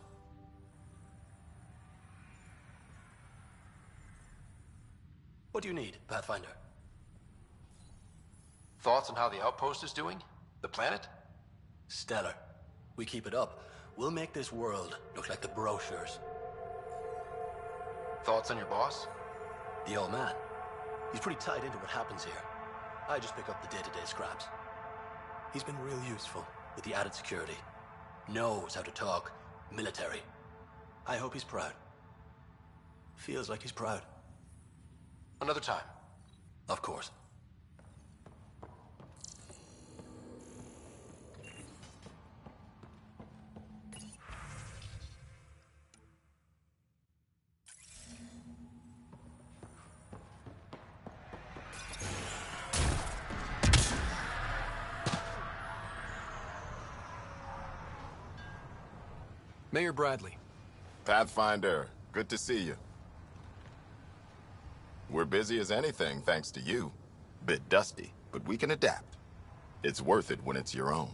What do you need, Pathfinder? Thoughts on how the outpost is doing? The planet? Stellar. We keep it up, we'll make this world look like the brochures. Thoughts on your boss? The old man. He's pretty tied into what happens here. I just pick up the day-to-day scraps. He's been real useful with the added security. Knows how to talk military. I hope he's proud. Feels like he's proud. Another time. Of course. Mayor Bradley. Pathfinder, good to see you. We're busy as anything, thanks to you. Bit dusty, but we can adapt. It's worth it when it's your own.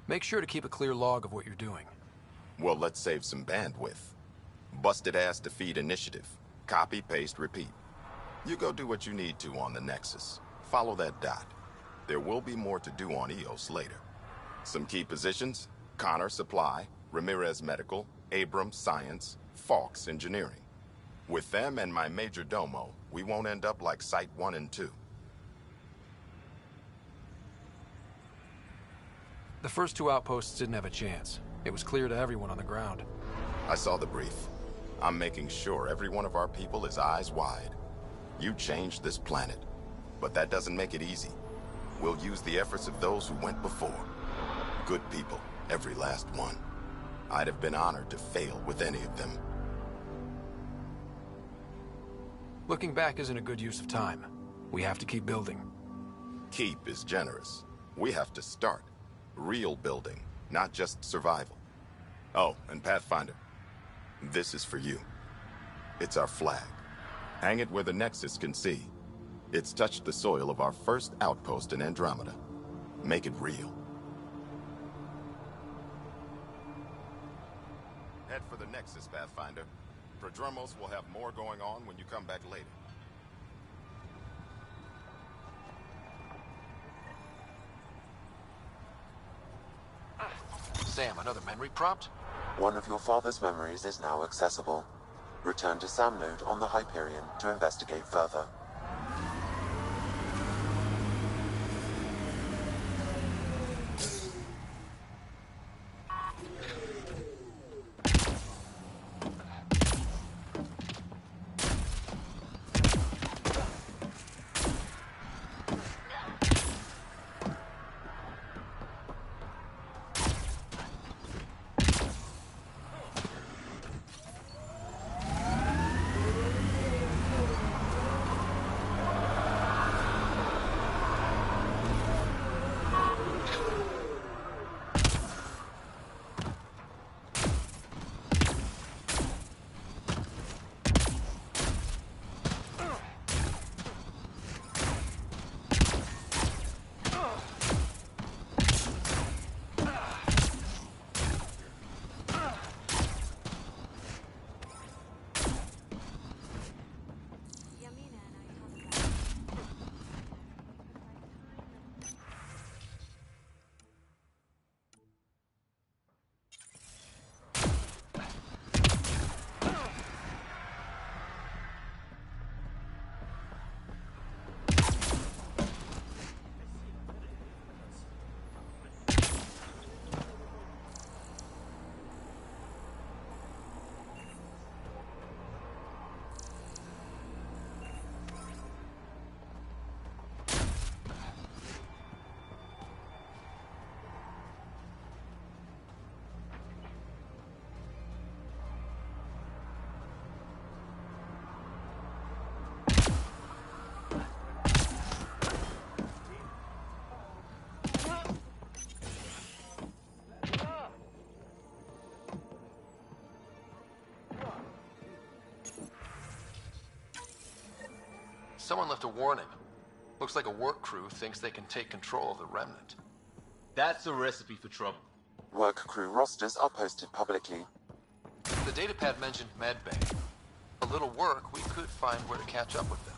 Make sure to keep a clear log of what you're doing. Well, let's save some bandwidth. Busted ass defeat initiative. Copy, paste, repeat. You go do what you need to on the Nexus. Follow that dot. There will be more to do on Eos later. Some key positions: Connor Supply, Ramirez Medical, Abrams Science, Falks Engineering. With them and my Major Domo, we won't end up like Site 1 and 2. The first two outposts didn't have a chance. It was clear to everyone on the ground. I saw the brief. I'm making sure every one of our people is eyes wide. You changed this planet, but that doesn't make it easy. We'll use the efforts of those who went before. Good people, every last one. I'd have been honored to fail with any of them. Looking back isn't a good use of time. We have to keep building. Keep is generous. We have to start. Real building, not just survival. Oh, and Pathfinder, this is for you. It's our flag. Hang it where the Nexus can see. It's touched the soil of our first outpost in Andromeda. Make it real. Head for the Nexus, Pathfinder. Prodromos will have more going on when you come back later. Sam, another memory prompt? One of your father's memories is now accessible. Return to Sam node on the Hyperion to investigate further. Someone left a warning. Looks like a work crew thinks they can take control of the Remnant. That's a recipe for trouble. Work crew rosters are posted publicly. The datapad mentioned medbay. A little work, we could find where to catch up with them.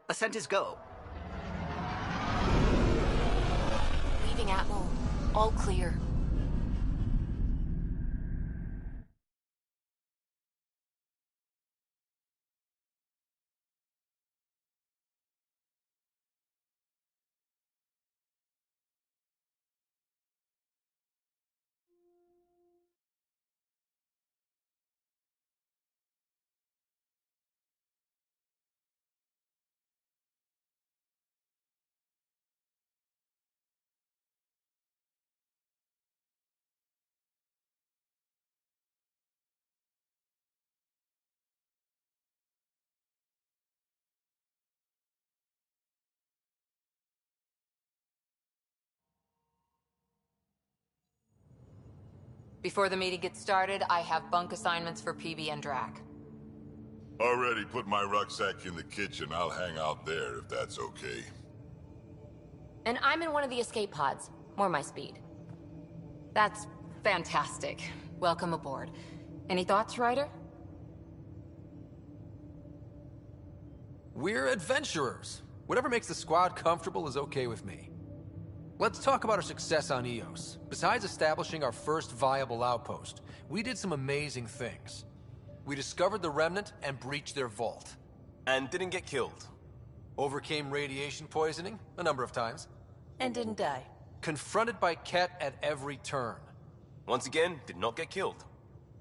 Ascent is go. Leaving Atwell. All clear. Before the meeting gets started, I have bunk assignments for PB and Drac. Already put my rucksack in the kitchen. I'll hang out there if that's okay. And I'm in one of the escape pods. More my speed. That's fantastic. Welcome aboard. Any thoughts, Ryder? We're adventurers. Whatever makes the squad comfortable is okay with me. Let's talk about our success on Eos. Besides establishing our first viable outpost, we did some amazing things. We discovered the Remnant and breached their vault. And didn't get killed. Overcame radiation poisoning a number of times. And didn't die. Confronted by Ket at every turn. Once again, did not get killed.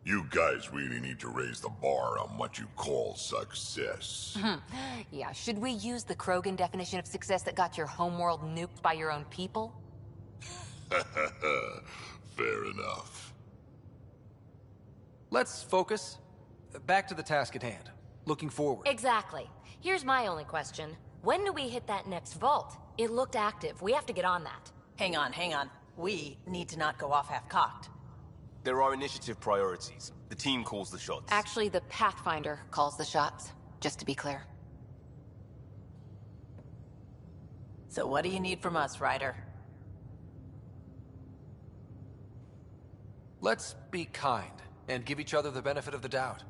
You guys really need to raise the bar on what you call success. Yeah, should we use the Krogan definition of success that got your homeworld nuked by your own people? Fair enough. Let's focus. Back to the task at hand. Looking forward. Exactly. Here's my only question. When do we hit that next vault? It looked active. We have to get on that. Hang on, hang on. We need to not go off half-cocked. There are initiative priorities. The team calls the shots. Actually, the Pathfinder calls the shots, just to be clear. So what do you need from us, Ryder? Let's be kind and give each other the benefit of the doubt.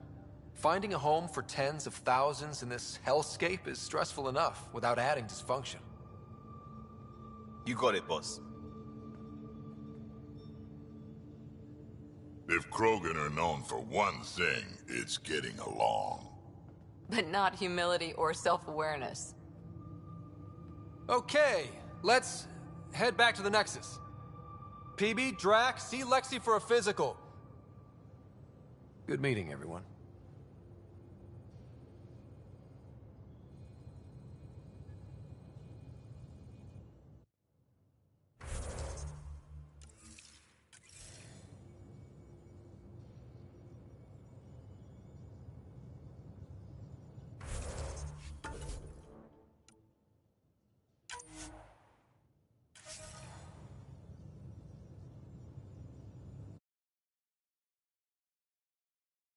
Finding a home for tens of thousands in this hellscape is stressful enough without adding dysfunction. You got it, boss. If Krogan are known for one thing, it's getting along. But not humility or self-awareness. Okay, let's head back to the Nexus. PB, Drac, see Lexi for a physical. Good meeting, everyone.